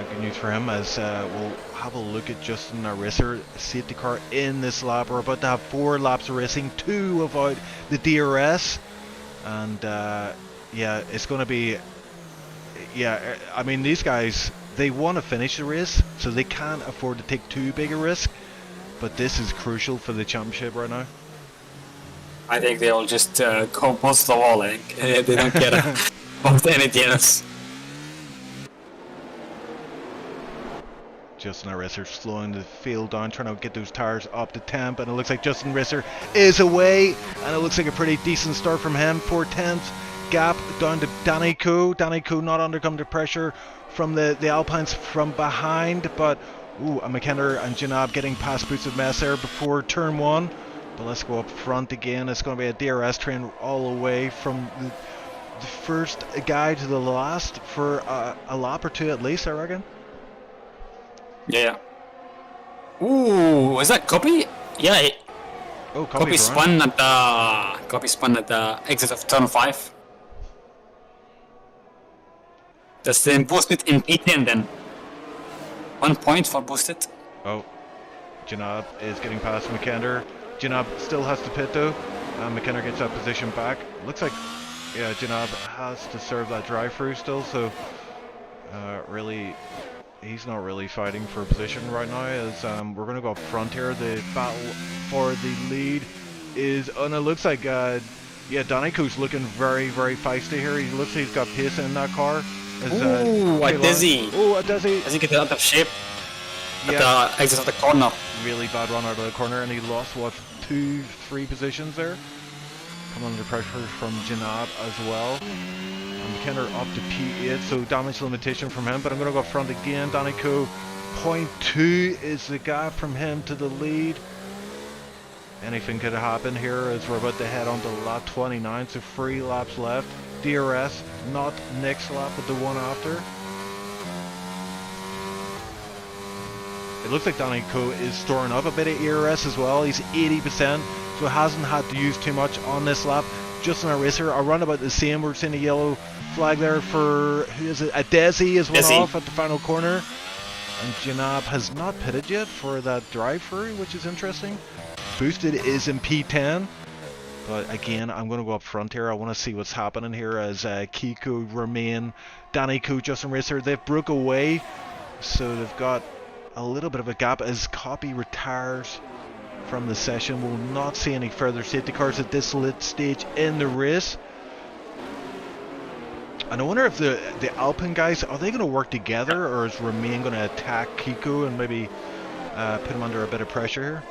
Good news for him, as we'll have a look at Justin, our racer, safety car in this lap. We're about to have 4 laps of racing, 2 without the DRS, and yeah, it's going to be. Yeah, I mean, these guys, they want to finish the race, so they can't afford to take too big a risk, but this is crucial for the championship right now.
I think they'll just go post the wall. I think they don't care about anything else.
Justin, our racer, slowing the field down, trying to get those tires up to temp, and it looks like Justin Racer is away, and it looks like a pretty decent start from him. 4/10 gap down to Danny Koo. Danny Koo not under come to pressure from the Alpines from behind, but and McKenna and Janab getting past Boots of Mess there before turn 1. But let's go up front again. It's going to be a DRS train all the way from the first guy to the last for a lap or 2 at least, I reckon.
Yeah. Ooh, is that Copy? Yeah. Copy spun at the exit of turn 5. That's then boosted in P10 then. 1 point for boosted.
Oh, Janab is getting past McKenna. Janab still has to pit though. McKenna gets that position back. Looks like, yeah, Janab has to serve that drive-through still, so really, he's not really fighting for a position right now, as we're going to go up front here. The battle for the lead is, and it looks like, yeah, Daniko's looking very, very feisty here. He looks like he's got pace in that car.
Ooh, a Dizzy.
Oh, a Dizzy.
As he gets out of shape at the exit of the corner.
Really bad run out of the corner, and he lost, what, 2-3 positions there? Coming under pressure from Janab as well. And McKenna up to P8, so damage limitation from him, but I'm going to go front again. Daniko, 0.2 is the gap from him to the lead. Anything could happen here as we're about to head on to lap 29, so 3 laps left. DRS, not next lap but the one after. It looks like Danico is storing up a bit of ERS as well. He's 80%, so hasn't had to use too much on this lap. Justin our racer, a run about the same. We're seeing a yellow flag there for, who is it? A Desi is one off at the final corner. And Janab has not pitted yet for that drive-through, which is interesting. Boosted is in P10. But again, I'm going to go up front here. I want to see what's happening here as Kiko, Romain, Danico, Justin Racer, they've broke away. So they've got a little bit of a gap as Copy retires from the session. We'll not see any further safety cars at this late stage in the race. And I wonder if the Alpine guys, are they going to work together, or is Romain going to attack Kiko and maybe put him under a bit of pressure here?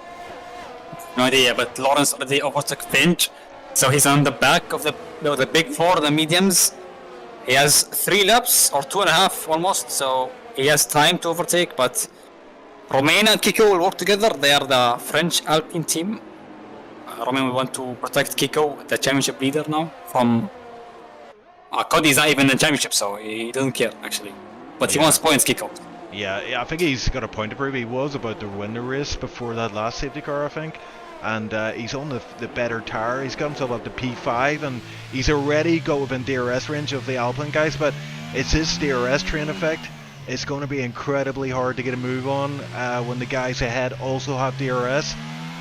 No idea, but Lawrence already overtook Finch, so he's on the back of the big four, the mediums. He has 3 laps or 2.5 almost, so he has time to overtake. But Romain and Kiko will work together. They are the French Alpine team. Romain will want to protect Kiko, the championship leader now, from Cody's not even in the championship, so he doesn't care actually. But he wants points, Kiko.
Yeah, I think he's got a point to prove. He was about to win the race before that last safety car, I think. And he's on the better tyre. He's got himself up to P5, and he's already got within DRS range of the Alpine guys, but it's his DRS train effect. It's going to be incredibly hard to get a move on when the guys ahead also have DRS.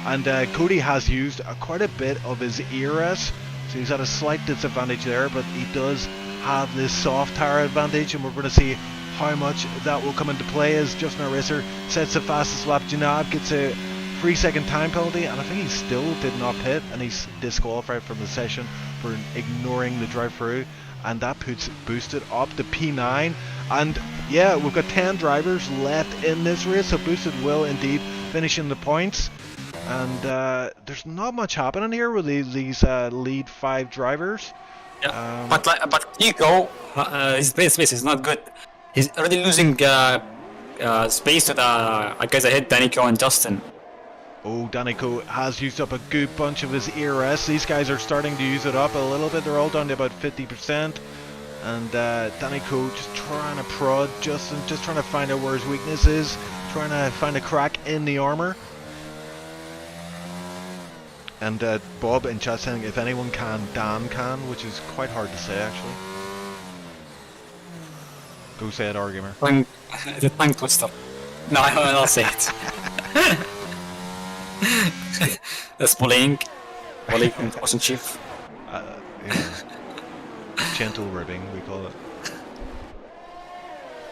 And Cody has used quite a bit of his ERS, so he's at a slight disadvantage there, but he does have this soft tyre advantage, and we're going to see how much that will come into play as Justin our racer sets the fastest lap. Janab gets a 3-second time penalty, and I think he still did not pit, and he's disqualified from the session for ignoring the drive-through, and that puts Boosted up to P9. And yeah, we've got 10 drivers left in this race, so Boosted will indeed finish in the points. And there's not much happening here with these lead 5 drivers.
Yeah, but Kiko, his space is not good. He's already losing space to the guys ahead, Danico and Justin.
Oh, Danico has used up a good bunch of his ERS. These guys are starting to use it up a little bit. They're all down to about 50%. And Danico just trying to prod Justin, just trying to find out where his weakness is, trying to find a crack in the armor. And Bob in chat saying, if anyone can, Dan can, which is quite hard to say actually. Go say it, Gamer.
The tongue twister. No, I'll say it. That's bullying. Bullying wasn't chief.
Yeah. Gentle ribbing, we call it.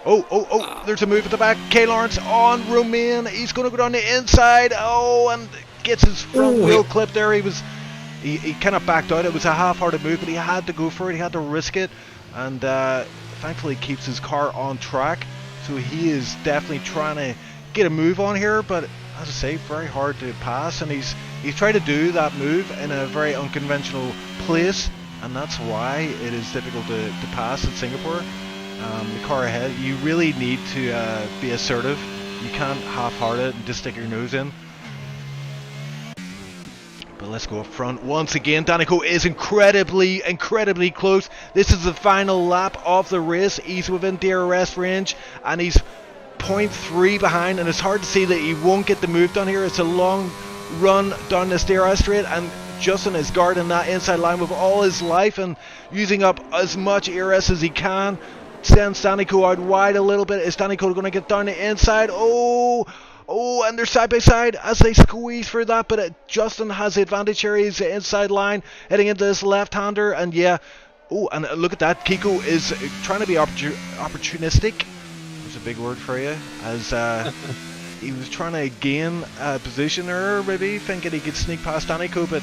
Oh, there's a move at the back. K. Lawrence on Romain. He's going to go down the inside. Oh, and gets his front wheel clipped there. He kind of backed out. It was a half-hearted move, but he had to go for it. He had to risk it. And thankfully keeps his car on track. So he is definitely trying to get a move on here, but as I say, very hard to pass, and he's tried to do that move in a very unconventional place, and that's why it is difficult to pass at Singapore. The car ahead, you really need to be assertive. You can't half-heart it and just stick your nose in. But let's go up front once again. Danico is incredibly close. This is the final lap of the race. He's within DRS range, and he's 0.3 behind, and it's hard to see that he won't get the move done here. It's a long run down this DRS straight, and Justin is guarding that inside line with all his life and using up as much ERS as he can. Sends Danico out wide a little bit. Is Danico going to get down the inside? Oh, and they're side by side as they squeeze through that, but Justin has the advantage here. He's the inside line heading into this left-hander, and yeah. Oh, and look at that. Kiko is trying to be opportunistic. There's a big word for you, as he was trying to gain a position there, maybe thinking he could sneak past Danico, but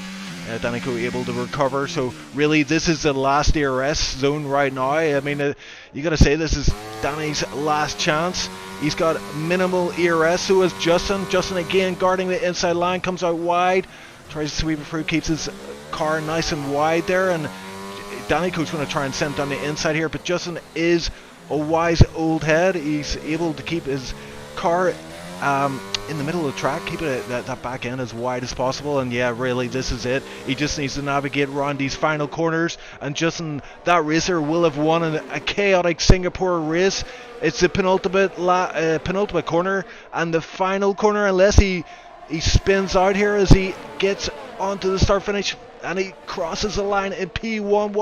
Danico able to recover. So really, this is the last DRS zone right now. I mean, you got to say this is Danny's last chance. He's got minimal ERS, so is Justin. Justin again guarding the inside line, comes out wide, tries to sweep it through, keeps his car nice and wide there, and Danico's going to try and send down the inside here, but Justin is a wise old head. He's able to keep his car in the middle of the track, keeping that back end as wide as possible. And yeah, really, this is it. He just needs to navigate around these final corners, and Justin, that racer, will have won a chaotic Singapore race. It's the penultimate corner and the final corner, unless he spins out here as he gets onto the start finish and he crosses the line in P1.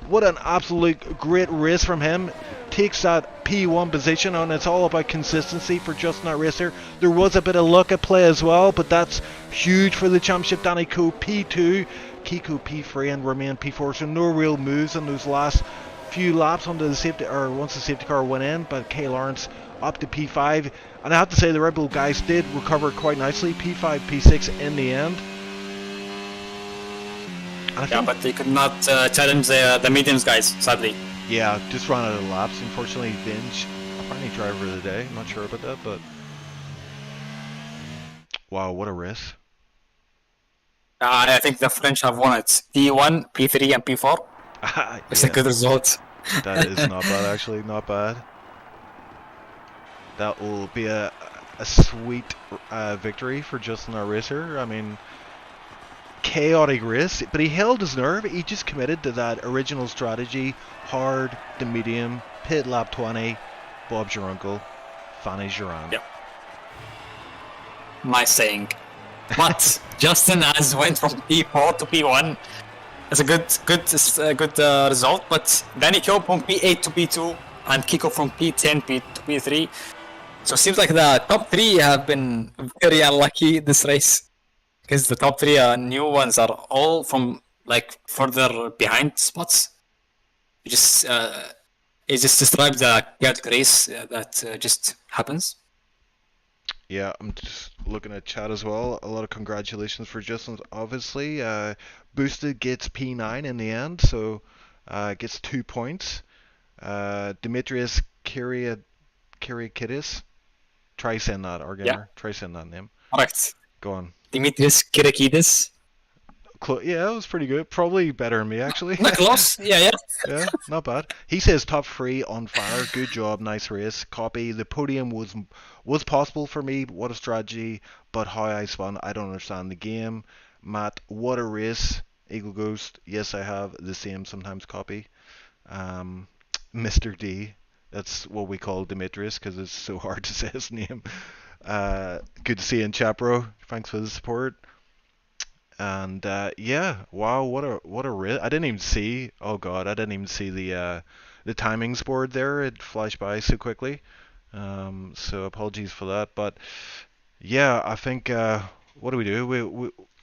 What an absolute great race from him. Takes that P1 position, and it's all about consistency for Justin, that racer. There was a bit of luck at play as well, but that's huge for the championship. Danny Coe P2, Kiko P3, and Romain P4. So no real moves in those last few laps onto the safety, or once the safety car went in. But Kay Lawrence up to P5, and I have to say the Red Bull guys did recover quite nicely. P5, P6 in the end.
Yeah, but they could not challenge the mediums guys, sadly.
Yeah, just ran out of laps. Unfortunately, Binge, apparently driver of the day. I'm not sure about that, but wow, what a race.
I think the French have won it. P1, P3, and P4. It's a good result.
That is not bad, actually. Not bad. That will be a sweet victory for Justin, our racer. I mean, chaotic race, but he held his nerve. He just committed to that original strategy: hard to medium, pit lap 20, Bob's your uncle, Fanny's your aunt.
Yep. Nice saying. But Justin has went from P4 to P1. It's a good result. But Danny Coe from P8 to P2, and Kiko from P10 to P3. So it seems like the top three have been very unlucky this race, because the top three new ones are all from like further behind spots. It just describes the chaotic race that just happens.
Yeah, I'm just looking at chat as well. A lot of congratulations for Justin, obviously. Boosted gets P9 in the end, so gets 2 points. Demetrius Kyriakidis. Try saying that, Arganer.
Yeah.
Try saying that name.
Correct.
Go on.
Demetrius Kyriakidis.
Yeah, that was pretty good. Probably better than me, actually.
Not close. Yeah.
Yeah, not bad. He says top three on fire. Good job, nice race. Copy. The podium was possible for me. What a strategy, but how I spun, I don't understand the game. Matt, what a race. Eagle Ghost, yes, I have the same. Sometimes copy. Mr. D, that's what we call Demetrius because it's so hard to say his name. Good to see you in chat, bro. Thanks for the support. And yeah, wow, what a race! I didn't even see. Oh god, I didn't even see the timings board there. It flashed by so quickly. So apologies for that. But yeah, I think what do we do?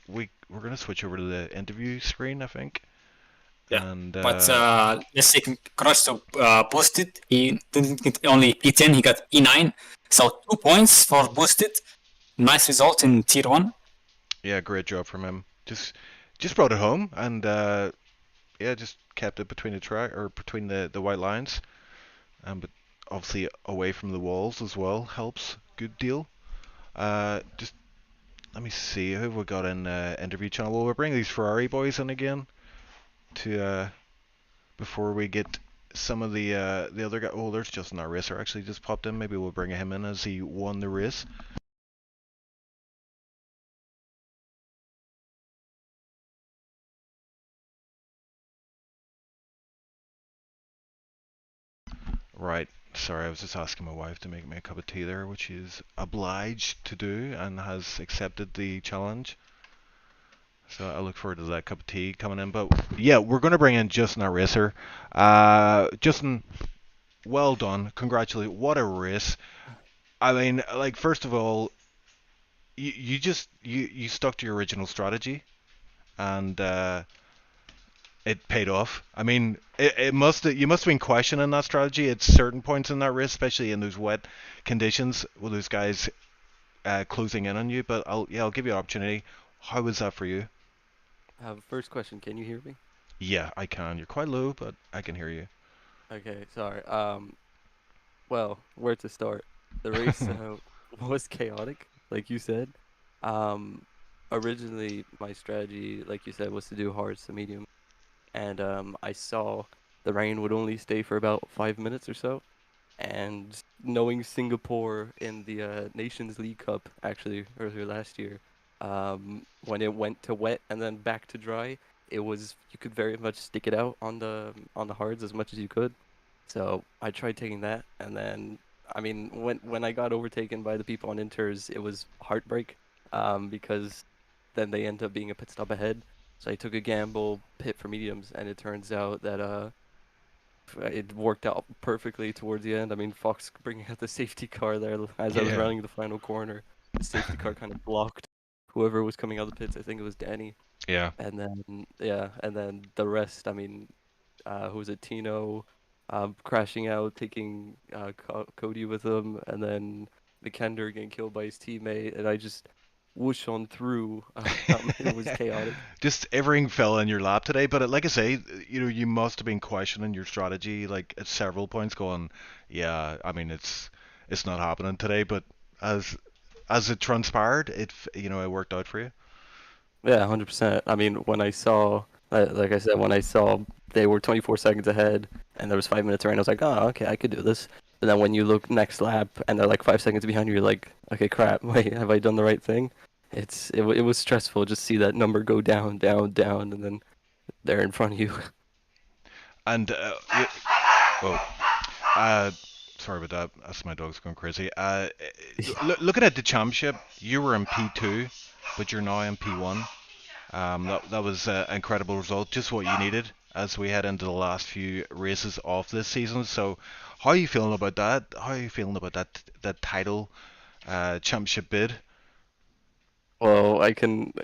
We're gonna switch over to the interview screen, I think.
Yeah.
And,
but let's say congrats to Boosted. He didn't get only P10. He got P9. So 2 points for Boosted. Nice result in Tier 1.
Yeah, great job from him. Just brought it home, and yeah, just kept it between the track or between the white lines, but obviously away from the walls as well helps. Good deal. Just let me see who have we got in interview channel. Well, we'll bring these Ferrari boys in again to before we get some of the other guy. Oh, there's Justin, our racer, actually just popped in. Maybe we'll bring him in as he won the race. Right, sorry, I was just asking my wife to make me a cup of tea there, which she's obliged to do and has accepted the challenge. So I look forward to that cup of tea coming in. But yeah, we're going to bring in Justin, our racer. Justin, well done. Congratulations. What a race. I mean, like, first of all, you stuck to your original strategy, and it paid off. I mean, you must have been questioning that strategy at certain points in that race, especially in those wet conditions with those guys closing in on you. But I'll give you an opportunity. How was that for you?
First question, can you hear me?
Yeah, I can. You're quite low, but I can hear you.
Okay, sorry. Well, where to start? The race was chaotic, like you said. Originally, my strategy, like you said, was to do hards to medium. And I saw the rain would only stay for about 5 minutes or so. And knowing Singapore in the Nations League Cup actually earlier last year, when it went to wet and then back to dry, it was you could very much stick it out on the hards as much as you could. So I tried taking that, and then I mean when I got overtaken by the people on inters, it was heartbreak, because then they end up being a pit stop ahead. So I took a gamble, pit for mediums, and it turns out that it worked out perfectly towards the end. I mean, Fox bringing out the safety car there as I was
Yeah.
rounding the final corner. The safety car kind of blocked whoever was coming out of the pits. I think it was Danny.
Yeah.
And then, yeah, and then the rest, I mean, who was it? Tino crashing out, taking Cody with him, and then Vikander getting killed by his teammate. And I just whoosh on through. It was chaotic.
Just everything fell in your lap today, but like I say, you must have been questioning your strategy like at several points, going, yeah, I mean it's not happening today, but as it transpired, it worked out for you.
Yeah, 100%. I mean, when I saw, like I said, when I saw they were 24 seconds ahead and there was 5 minutes around, I was like, oh, okay, I could do this. But then when you look next lap and they're like 5 seconds behind you, you're like, okay, crap, wait, have I done the right thing? It was stressful just see that number go down, down, down, and then they're in front of you.
And oh, uh, sorry about that. That's my dog's going crazy. Looking at the championship, you were in P2, but you're now in P1. That was an incredible result, just what you needed as we head into the last few races of this season. So, how are you feeling about that? How are you feeling about that title, championship bid?
Well, I can,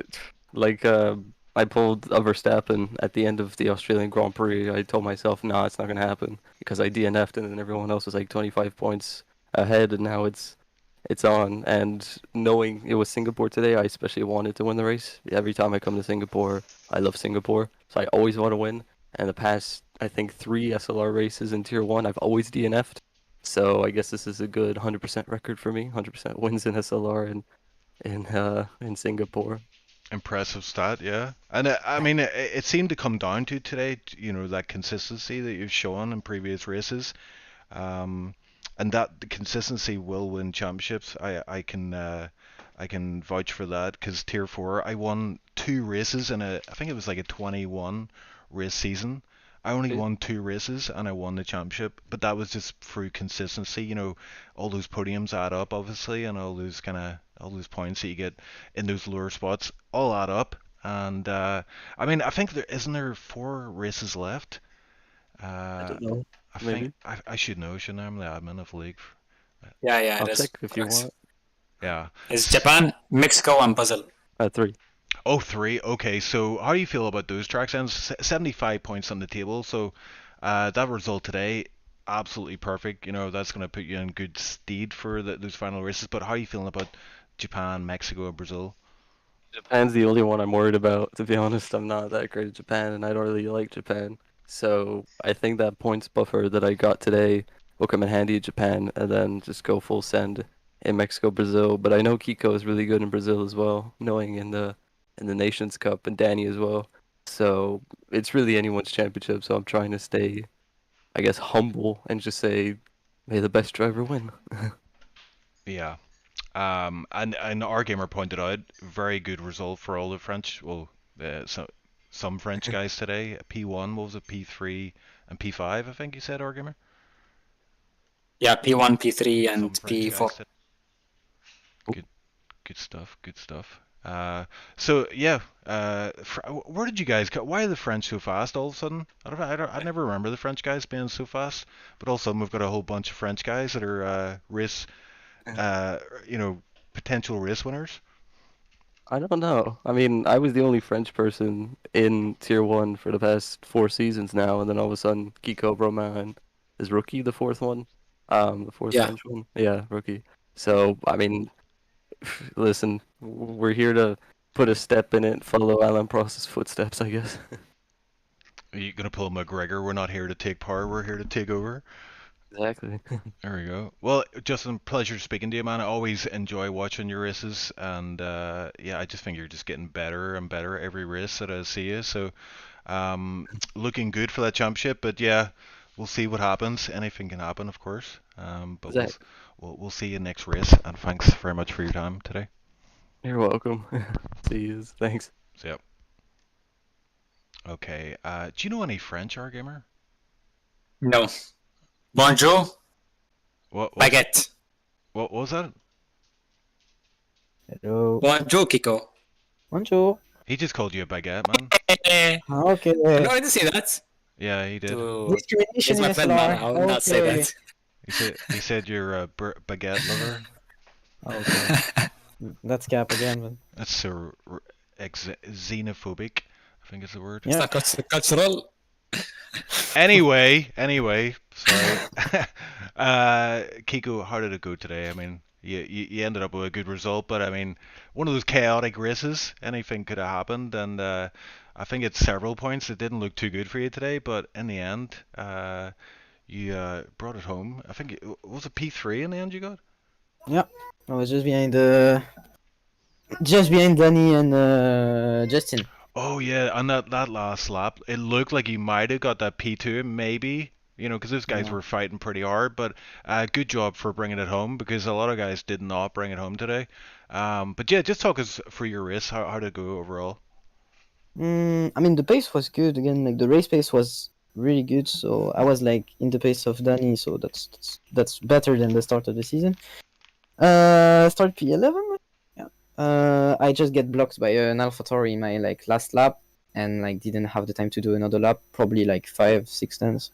like, I pulled a Verstappen at the end of the Australian Grand Prix. I told myself, nah, it's not gonna happen because I DNF'd and then everyone else was like 25 points ahead, and now it's on. And knowing it was Singapore today, I especially wanted to win the race. Every time I come to Singapore, I love Singapore, so I always want to win. And the past, I think, 3 SLR races in Tier 1, I've always DNF'd. So I guess this is a good 100% record for me, 100% wins in SLR and in Singapore.
Impressive stat, yeah. And I mean, it seemed to come down to today, that consistency that you've shown in previous races. Um, and that the consistency will win championships. I can vouch for that because Tier 4, I won 2 races I think it was like a 21 race season. I only
Yeah.
won 2 races and I won the championship, but that was just through consistency. All those podiums add up, obviously, and all those points that you get in those lower spots all add up. And I mean, I think there 4 races left.
I
Uh,
don't know.
I think
Maybe.
I should know, shouldn't I? I'm the admin of the league.
Yeah, yeah, it
I'll
is.
check if you want.
Yeah.
It's Japan, Mexico, and Brazil.
3.
Oh, 3. Okay, so how do you feel about those tracks? And 75 points on the table. So that result today, absolutely perfect. That's going to put you in good stead for those final races. But how are you feeling about Japan, Mexico, and Brazil?
Japan's the only one I'm worried about, to be honest. I'm not that great at Japan, and I don't really like Japan. So I think that points buffer that I got today will come in handy at Japan, and then just go full send in Mexico, Brazil. But I know Kiko is really good in Brazil as well, knowing in the Nations Cup and Danny as well. So it's really anyone's championship. So I'm trying to stay, I guess, humble and just say, may the best driver win.
Yeah. And our gamer pointed out, very good result for all the French. Well, some French guys today. P1, what was it? P3 and P5, I think you said, our gamer.
Yeah, P1, P3,
Some
and
French
P4.
guys today. Good, good stuff. Good stuff. So yeah, where did you guys go? Why are the French so fast all of a sudden? I never remember the French guys being so fast, but all of a sudden we've got a whole bunch of French guys that are race, uh, you know, potential race winners.
I don't know. I mean, I was the only French person in Tier 1 for the past 4 seasons now, and then all of a sudden, Kiko Romain is rookie, the fourth one. The fourth
Yeah.
French one. Yeah, rookie. So, I mean, listen, we're here to put a step in it, follow Alan Prost's footsteps, I guess.
Are you gonna pull McGregor? We're not here to take power. We're here to take over.
Exactly.
There we go. Well, Justin, pleasure speaking to you, man. I always enjoy watching your races, and yeah, I just think you're just getting better and better every race that I see you. So, looking good for that championship. But yeah, we'll see what happens. Anything can happen, of course. But
Exactly.
we'll see you next race. And thanks very much for your time today.
You're welcome. See you. Thanks.
So, yep. Okay. Do you know any French, our gamer?
No. Bonjour,
What
baguette.
what was that?
Hello.
Bonjour, Kiko.
Bonjour.
He just called you a baguette, man.
Okay.
No, I didn't say that.
Yeah, he did.
To
Discrimination
He's
in
my friend, man.
SLR.
I will not say
Okay.
that.
He said you're a baguette lover.
Okay. That's cap again, but
That's so xenophobic, I think is the word.
yeah.
It's not cultural.
Anyway, sorry. Kiko, how did it go today? I mean, you ended up with a good result, but I mean, one of those chaotic races, anything could have happened, and I think at several points it didn't look too good for you today, but in the end, you brought it home. I think was it P3 in the end you got?
Yeah. I was just behind Danny and Justin.
Oh yeah, on that last lap, it looked like you might have got that P2, maybe. You know, because those guys
Yeah.
were fighting pretty hard. But good job for bringing it home, because a lot of guys did not bring it home today. But yeah, just talk us through your race. How did it go overall?
I mean, the pace was good again. Like the race pace was really good, so I was like in the pace of Danny, so that's better than the start of the season. Start P11. Yeah. I just get blocked by an AlphaTauri in my like last lap, and like didn't have the time to do another lap. Probably like 5-6 tenths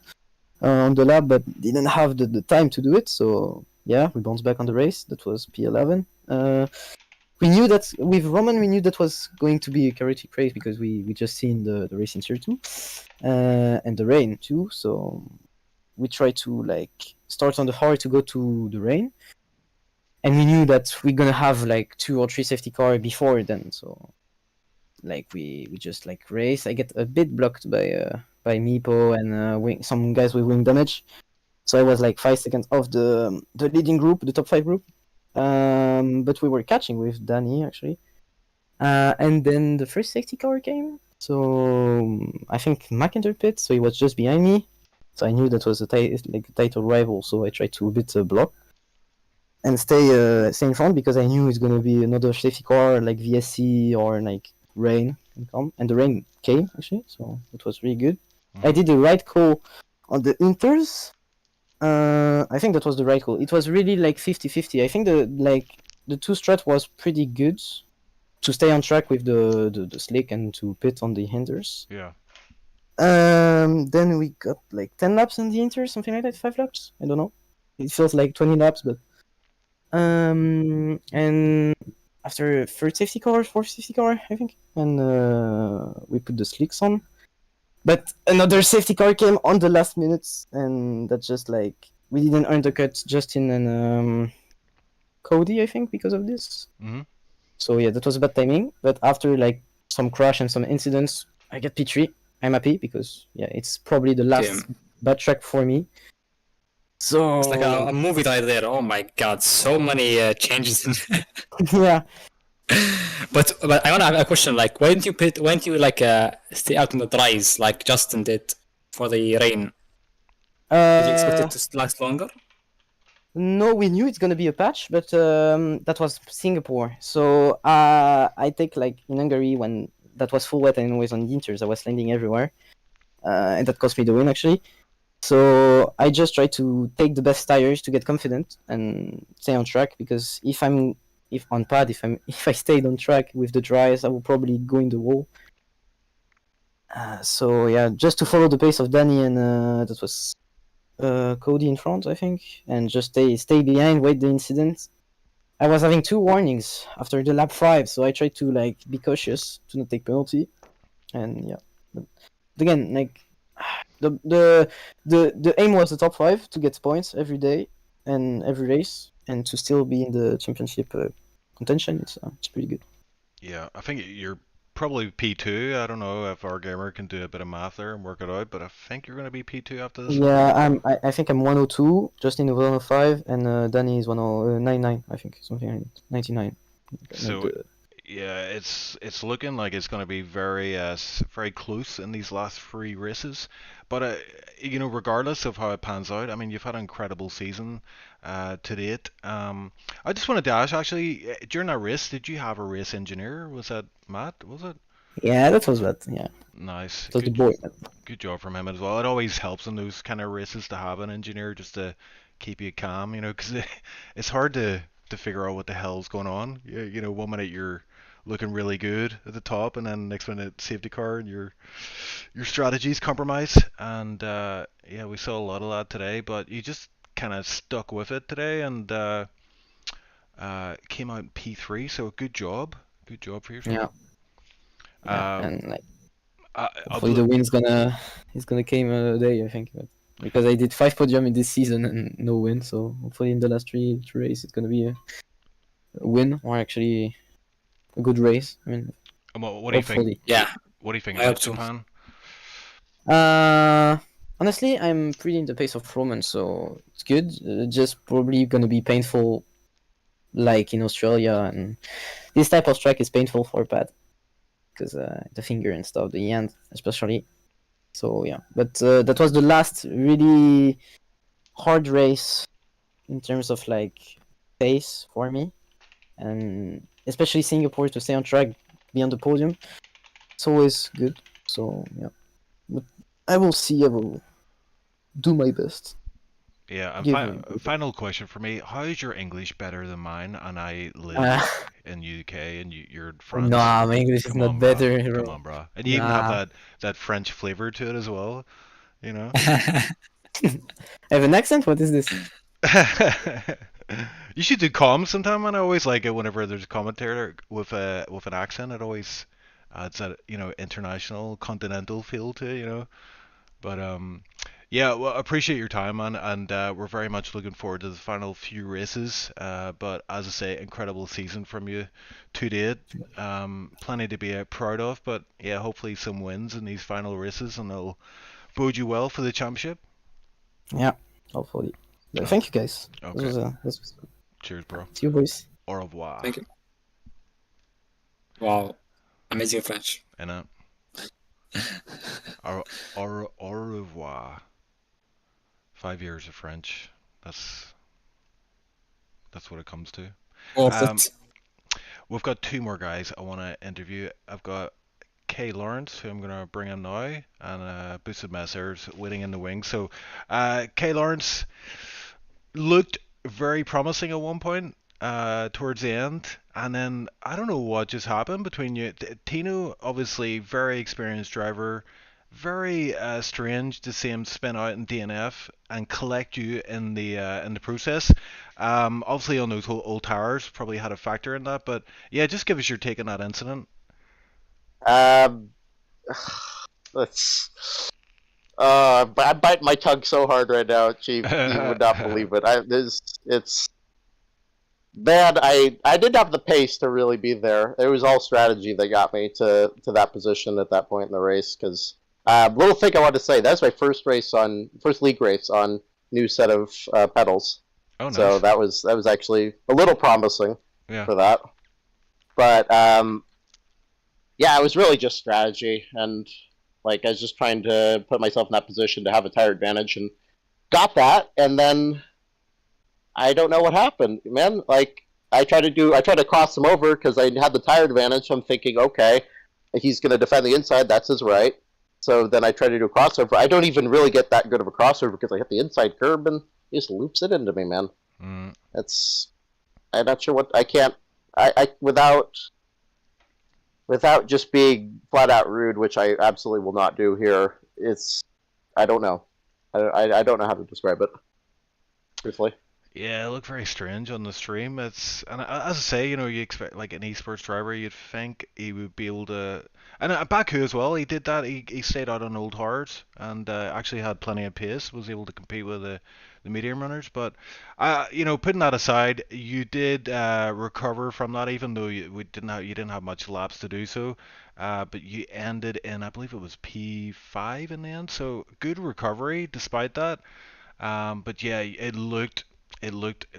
on the lap, but didn't have the time to do it. So yeah, we bounced back on the race. That was P11. We knew that with Roman, we knew that was going to be a chaotic race because we just seen the race in Tier 2 and the rain too. So we tried to like start on the hard to go to the rain, and we knew that we're gonna have like 2 or 3 safety car before then. So like we just like race. I get a bit blocked by Meepo and some guys with wing damage. So I was like 5 seconds off the leading group, the top 5 group. But we were catching with Danny actually. And then the first safety car came. So I think Mac entered pit, so he was just behind me. So I knew that was a title rival, so I tried to a bit block and stay in front because I knew it's gonna be another safety car like VSC or like rain can come, and the rain came actually, so it was really good. I did the right call on the inters. I think that was the right call. It was really like 50-50. I think the 2 strat was pretty good to stay on track with the slick and to pit on the hinders.
Yeah.
Then we got like 10 laps on the inter, something like that, 5 laps. I don't know. It feels like 20 laps, but and after third safety car, fourth safety car, I think, and we put the slicks on. But another safety car came on the last minutes, and that just like we didn't undercut Justin and Cody, I think, because of this.
Mm-hmm.
So yeah, that was bad timing. But after like some crash and some incidents, I get P3. I'm happy because yeah, it's probably the last bad track for me. So
It's like a movie right there. Oh my god, so many changes.
yeah.
But I want to have a question. Like, why didn't you like stay out in the dries like Justin did for the rain? Did you expect it to last longer?
No, we knew it's gonna be a patch, but that was Singapore. So I take like in Hungary when that was full wet and always on the inters, I was landing everywhere, and that cost me the win actually. So I just try to take the best tires to get confident and stay on track, because if I stayed on track with the dries, I will probably go in the wall. So yeah, just to follow the pace of Danny and that was Cody in front, I think, and just stay behind, wait the incident. I was having 2 warnings after the lap 5, so I tried to like be cautious to not take penalty, and yeah. But again, like the aim was the top 5 to get points every day and every race, and to still be in the championship contention. It's pretty good.
Yeah, I think you're probably P2. I don't know if our gamer can do a bit of math there and work it out, but I think you're going to be P2 after this.
Yeah, I think I'm 102, Justin is 105, and Danny is 199, I think, something like that. 99.
So Yeah, it's looking like it's going to be very very close in these last three races. But regardless of how it pans out, I mean, you've had an incredible season to date. I just wanted to ask, actually, during that race, did you have a race engineer? Was that Matt? Was it?
Yeah, that was that. Yeah,
Nice.
it was the boy.
Good job from him as well. It always helps in those kind of races to have an engineer just to keep you calm, because it's hard to figure out what the hell's going on. One minute you're looking really good at the top, and then next minute safety car and your strategy's compromised. And yeah, we saw a lot of that today, but you just kind of stuck with it today and came out in P3. So good job for yourself.
Yeah, yeah,
Um,
and like
I'll
hopefully the win's gonna is gonna came today, I think. But because I did 5 podium in this season and no win, so hopefully in the last three races it's gonna be a win or actually a good race. I mean,
what do you think?
hopefully.
Yeah,
What do you think
I hope
about
so.
Japan?
Uh, Honestly, I'm pretty in the pace of Roman, so it's good. Just probably gonna be painful, like in Australia, and this type of track is painful for Pat because the finger and stuff, the hand especially. So yeah, but that was the last really hard race in terms of like pace for me, and especially Singapore to stay on track, be on the podium. It's always good. So yeah, but I will see. I will do my best.
Yeah, and
Give my
final question for me: how is your English better than mine? And I
uh,
live in UK, and you're in France.
nah, my English is
Come
not
on, bro.
better,
Come
bro.
on, bro. And you even have
Nah.
that French flavor to it as well. You know.
I have an accent? What is this?
You should do comms sometime, and I always like it whenever there's a commentator with an accent. It always adds that international, continental feel to it. But yeah, well, appreciate your time, man, and we're very much looking forward to the final few races. But as I say, incredible season from you to date. Plenty to be proud of, but yeah, hopefully some wins in these final races, and it'll bode you well for the championship.
Yeah, hopefully.
Oh,
Thank you guys.
okay.
This was
Cheers, bro.
see you boys.
Au revoir.
Thank you. Wow, amazing French.
And au revoir. 5 years of French. That's what it comes to.
Worth
Um,
it.
we've got two more guys I want to interview. I've got Kay Lawrence, who I'm going to bring in now, and Boosted Messers waiting in the wings. So, Kay Lawrence looked very promising at one point towards the end, and then I don't know what just happened between you. Tino, obviously, very experienced driver. Very strange to see him spin out in DNF and collect you in the process. Obviously on those old tires probably had a factor in that, but yeah, just give us your take on that incident.
Um, let's. But I'm biting my tongue so hard right now, Chief. You would not believe it. It's man. I didn't have the pace to really be there. It was all strategy that got me to that position at that point in the race. Because little thing I want to say, that's my first league race on new set of pedals.
Oh, nice.
So that was actually a little promising
Yeah.
for that. But yeah, it was really just strategy, and like I was just trying to put myself in that position to have a tire advantage, and got that. And then I don't know what happened, man. Like I tried to cross him over because I had the tire advantage. I'm thinking, okay, he's going to defend the inside. That's his right. So then I try to do a crossover. I don't even really get that good of a crossover because I hit the inside curb and he just loops it into me, man.
Mm.
I'm not sure what I can't. I without just being flat out rude, which I absolutely will not do here. I don't know. I don't know how to describe it. Truthfully.
Yeah, it looked very strange on the stream. And as I say, you expect like an esports driver, you'd think he would be able to, and Baku as well. He did that. He stayed out on old hards and actually had plenty of pace. Was able to compete with the medium runners. But putting that aside, you did recover from that, even though you didn't have much laps to do so. But you ended in, I believe it was P5 in the end. So good recovery despite that. But yeah, it looked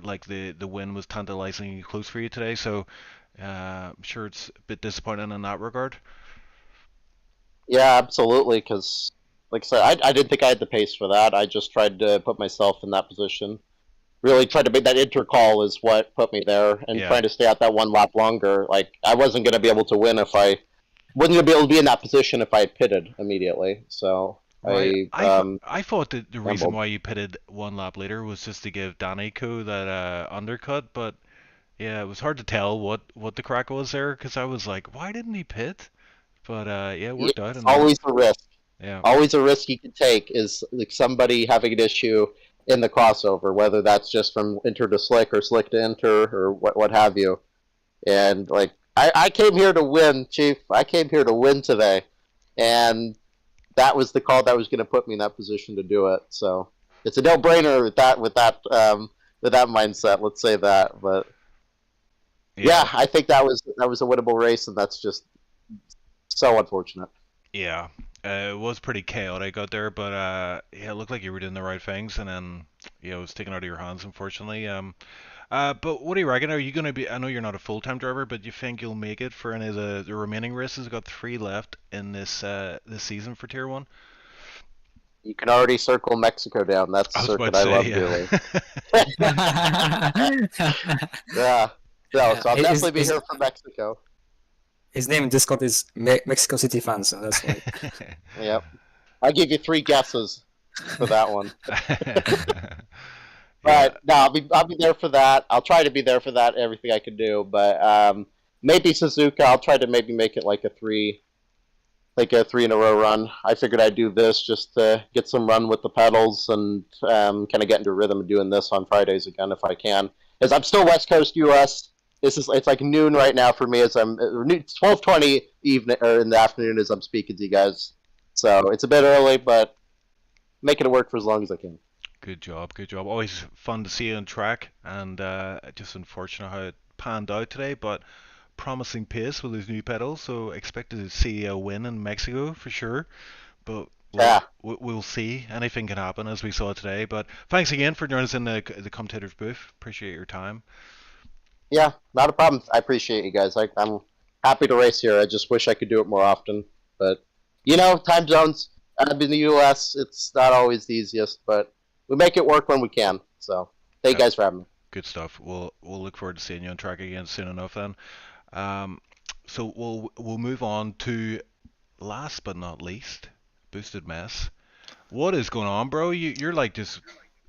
like the win was tantalizingly close for you today. So I'm sure it's a bit disappointing in that regard.
Yeah, absolutely. Because, like I said, I didn't think I had the pace for that. I just tried to put myself in that position. Really tried to make that intercall is what put me there, and
Yeah.
trying to stay out that one lap longer. Like I wasn't going to be able to win if I wasn't going to be able to be in that position if I had pitted immediately. So
Right.
I
I thought that the reason
gambled.
why you pitted one lap later was just to give Danny Co that undercut, but yeah, it was hard to tell what the crack was there because I was like, why didn't he pit? But yeah, it
Yeah,
worked out
it's
in the end.
always a risk.
Yeah.
Always a risk you can take is like somebody having an issue in the crossover, whether that's just from inter to slick or slick to inter or what have you. And like I came here to win, Chief. I came here to win today, and that was the call that was going to put me in that position to do it. So it's a no-brainer with that mindset. Let's say that. But
Yeah.
yeah, I think that was a winnable race, and that's just so unfortunate.
Yeah. It was pretty chaotic out there, but yeah, it looked like you were doing the right things, and then yeah, it was taken out of your hands, unfortunately. But what do you reckon? Are you going to be? I know you're not a full-time driver, but you think you'll make it for any of the remaining races? We've got 3 left in this season for Tier 1.
You can already circle Mexico down. That's
I
a
was about
circuit
to
I
say,
love dearly.
Yeah,
Yeah. No, so I'll
his,
definitely be here for Mexico.
his name in Discord is Mexico City fan, so that's why.
Yep. I'll give you 3 guesses for that one.
Yeah.
But no, I'll be there for that. I'll try to be there for that. Everything I can do, but maybe Suzuka. I'll try to maybe make it like a 3 in a row run. I figured I'd do this just to get some run with the pedals and kind of get into rhythm of doing this on Fridays again if I can. Because I'm still West Coast U.S. It's like noon right now for me as I'm 12:20 evening or in the afternoon as I'm speaking to you guys. So it's a bit early, but making it work for as long as I can.
Good job, good job. Always fun to see you on track, and just unfortunate how it panned out today, but promising pace with his new pedals. So expected to see a win in Mexico for sure. But
Yeah,
we'll see. Anything can happen as we saw today. But thanks again for joining us in the commentators booth. Appreciate your time.
yeah, not a problem. I appreciate you guys. I'm happy to race here. I just wish I could do it more often. But time zones. I'm in the U.S. It's not always the easiest, but we make it work when we can. So thank you
Yep,
guys for having me.
good stuff. We'll look forward to seeing you on track again soon enough then. Um, so we'll move on to last but not least, Boosted Mess. What is going on, bro? You're like just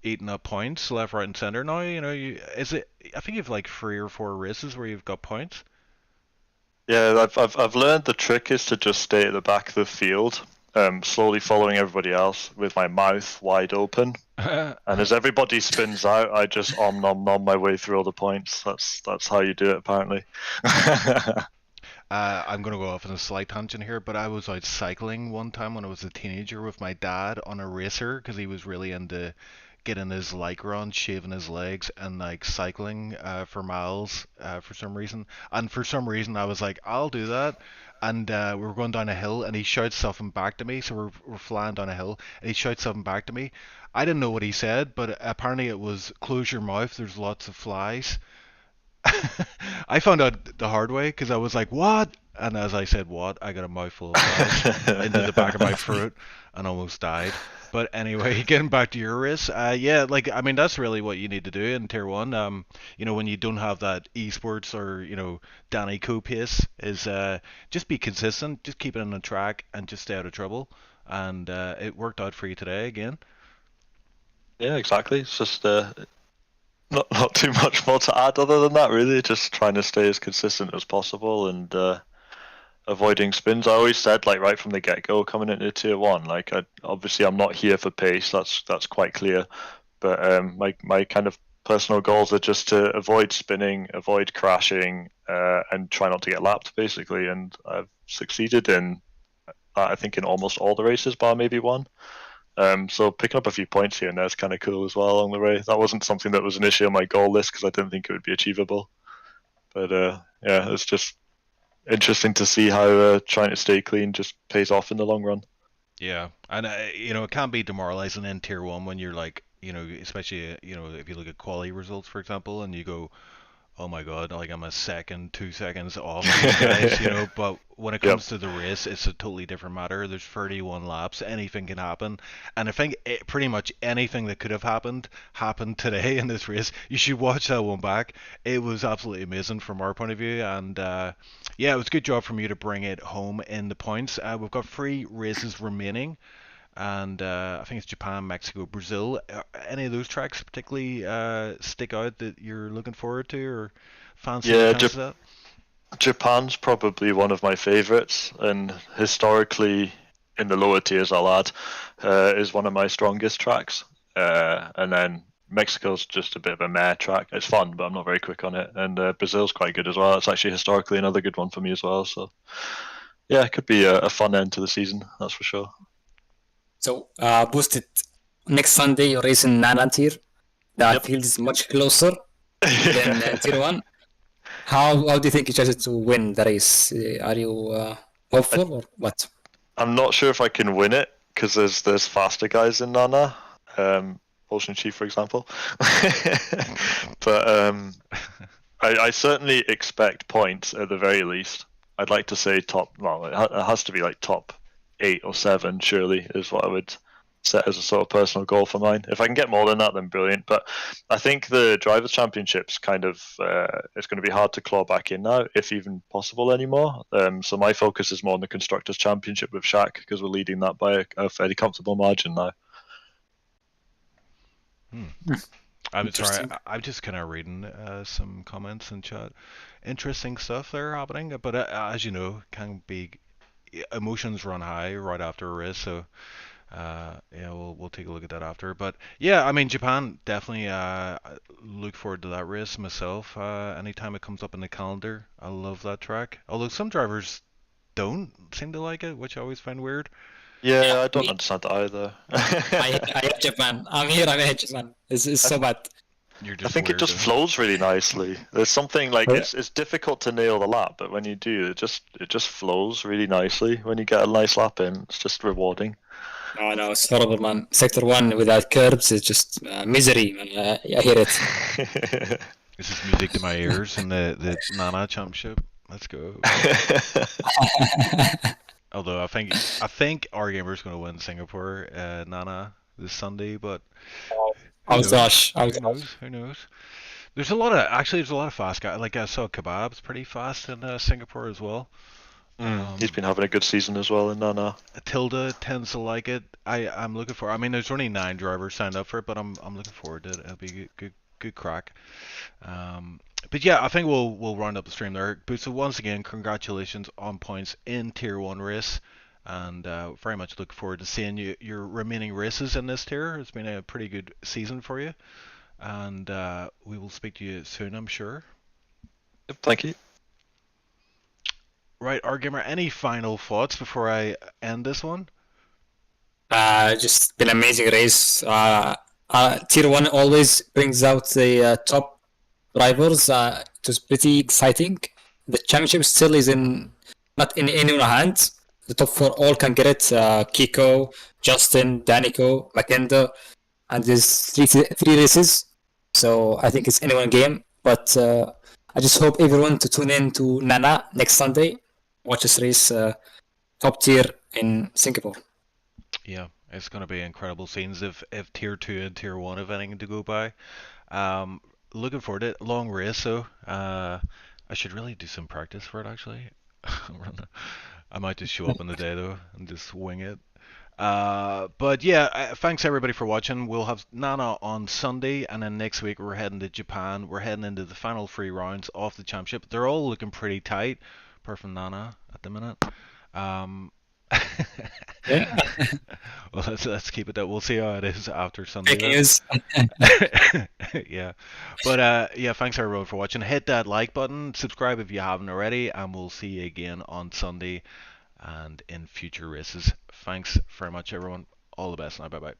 eating up points left, right, and center now. Is it? I think you've like 3 or 4 races where you've got points.
Yeah, I've learned the trick is to just stay at the back of the field, slowly following everybody else with my mouth wide open. And as everybody spins out, I just nom my way through all the points. That's how you do it, apparently.
I'm gonna go off on a slight tangent here, but I was out cycling one time when I was a teenager with my dad on a racer because he was really into getting his lycra on, shaving his legs, and like cycling for miles for some reason. And for some reason, I was like, I'll do that. And we were going down a hill, and he shouts something back to me. So we're flying down a hill, and he shouts something back to me. I didn't know what he said, but apparently it was "close your mouth. There's lots of flies." I found out the hard way because I was like, "What?" And as I said, "What?" I got a mouthful of flies into the back of my throat and almost died. But anyway, getting back to your race, yeah, like I mean, that's really what you need to do in Tier 1. When you don't have that esports or Danny Co pace, is just be consistent, just keep it on the track, and just stay out of trouble. And it worked out for you today again.
Yeah, exactly. It's just not too much more to add other than that, really. Just trying to stay as consistent as possible and avoiding spins. I always said, like right from the get-go, coming into Tier 1, like obviously I'm not here for pace. That's quite clear. But my kind of personal goals are just to avoid spinning, avoid crashing, and try not to get lapped, basically. And I've succeeded in I think in almost all the races, bar maybe one. So picking up a few points here and there is kind of cool as well along the way. That wasn't something that was initially on my goal list because I didn't think it would be achievable. But yeah, it's just interesting to see how trying to stay clean just pays off in the long run.
Yeah, and it can be demoralizing in Tier 1 when you're like, especially if you look at quality results, for example, and you go, oh my god, like I'm a second, 2 seconds off these guys, you know. But when it
Yep.
comes to the race, it's a totally different matter. There's 31 laps, anything can happen, and I think pretty much anything that could have happened today in this race. You should watch that one back. It was absolutely amazing from our point of view, and yeah, it was a good job from you to bring it home in the points. We've got 3 races remaining. And I think it's Japan, Mexico, Brazil. Any of those tracks particularly stick out that you're looking forward to or fancy the
Yeah,
chances at?
Japan's probably one of my favorites, and historically, in the lower tiers, I'll add, is one of my strongest tracks. And then Mexico's just a bit of a meh track. It's fun, but I'm not very quick on it. And Brazil's quite good as well. It's actually historically another good one for me as well. So yeah, it could be a fun end to the season, that's for sure.
So, Boosted, next Sunday you're racing Nana Tier. The
Yep.
field is much closer than Tier 1. How do you think you chose to win the race? Are you hopeful or what?
I'm not sure if I can win it because there's faster guys in Nana, Ocean Chief, for example. But I certainly expect points at the very least. I'd like to say top. Well, it has to be like top 8 or 7. Surely is what I would set as a sort of personal goal for mine. If I can get more than that, then brilliant. But I think the Drivers' Championships kind of it's going to be hard to claw back in now, if even possible anymore. So my focus is more on the Constructors' Championship with Shaq because we're leading that by a fairly comfortable margin now.
I'm sorry,
Interesting.
I'm just kind of reading some comments in chat. Interesting stuff there happening, but as you know, can be emotions run high right after a race, so yeah, we'll take a look at that after. But yeah, I mean Japan definitely look forward to that race myself. Anytime it comes up in the calendar, I love that track. Although some drivers don't seem to like it, which I always find weird.
Yeah, I don't
me-
understand that either.
I hate Japan. I'm here. I hate Japan. It's so bad.
You're
I
just
think it
weird,
just
though.
flows really nicely. There's something like
Yeah.
it's difficult to nail the lap, but when you do, it just flows really nicely. When you get a nice lap in, it's just rewarding.
Oh no, it's horrible, man. Sector 1 without curbs is just misery, man. I hate it.
This is music to my ears in the Nana Championship. Let's go. Although I think our gamer's going to win Singapore Nana this Sunday, but
I was
knows?
gosh.
Who knows? Who knows? There's a lot of fast guys. Like I saw Kebab's pretty fast in Singapore as well.
He's been having a good season as well in Nana.
Tilda tends to like it. I'm looking for. I mean, there's only 9 drivers signed up for it, but I'm looking forward to it. It'll be good crack. But yeah, I think we'll round up the stream there. But so once again, congratulations on points in Tier 1 race, and very much look forward to seeing your remaining races in this tier. It's been a pretty good season for you, and we will speak to you soon, I'm sure.
Yep, thank you.
Right, Argamer, any final thoughts before I end this one?
Just been amazing race. Tier 1 always brings out the top rivals. It was pretty exciting. The championship still is not in anyone's hands. The top 4 all can get it. Kiko, Justin, Danico, Mackinder, and there's three races. So I think it's anyone's game. But I just hope everyone to tune in to Nana next Sunday. Watch this race, top tier in Singapore.
Yeah, it's going to be incredible scenes if Tier 2 and Tier 1 have anything to go by. Looking forward to it. Long race, so I should really do some practice for it, actually. I might just show up on the day, though, and just wing it. But yeah, thanks everybody for watching. We'll have Nana on Sunday, and then next week we're heading to Japan. We're heading into the final 3 rounds of the championship. They're all looking pretty tight, apart from Nana at the minute.
Yeah.
Well, let's keep it that. We'll see how it is after Sunday.
Fake news.
Yeah, but yeah, thanks everyone for watching. Hit that like button, subscribe if you haven't already, and we'll see you again on Sunday and in future races. Thanks very much, everyone. All the best now. Bye bye.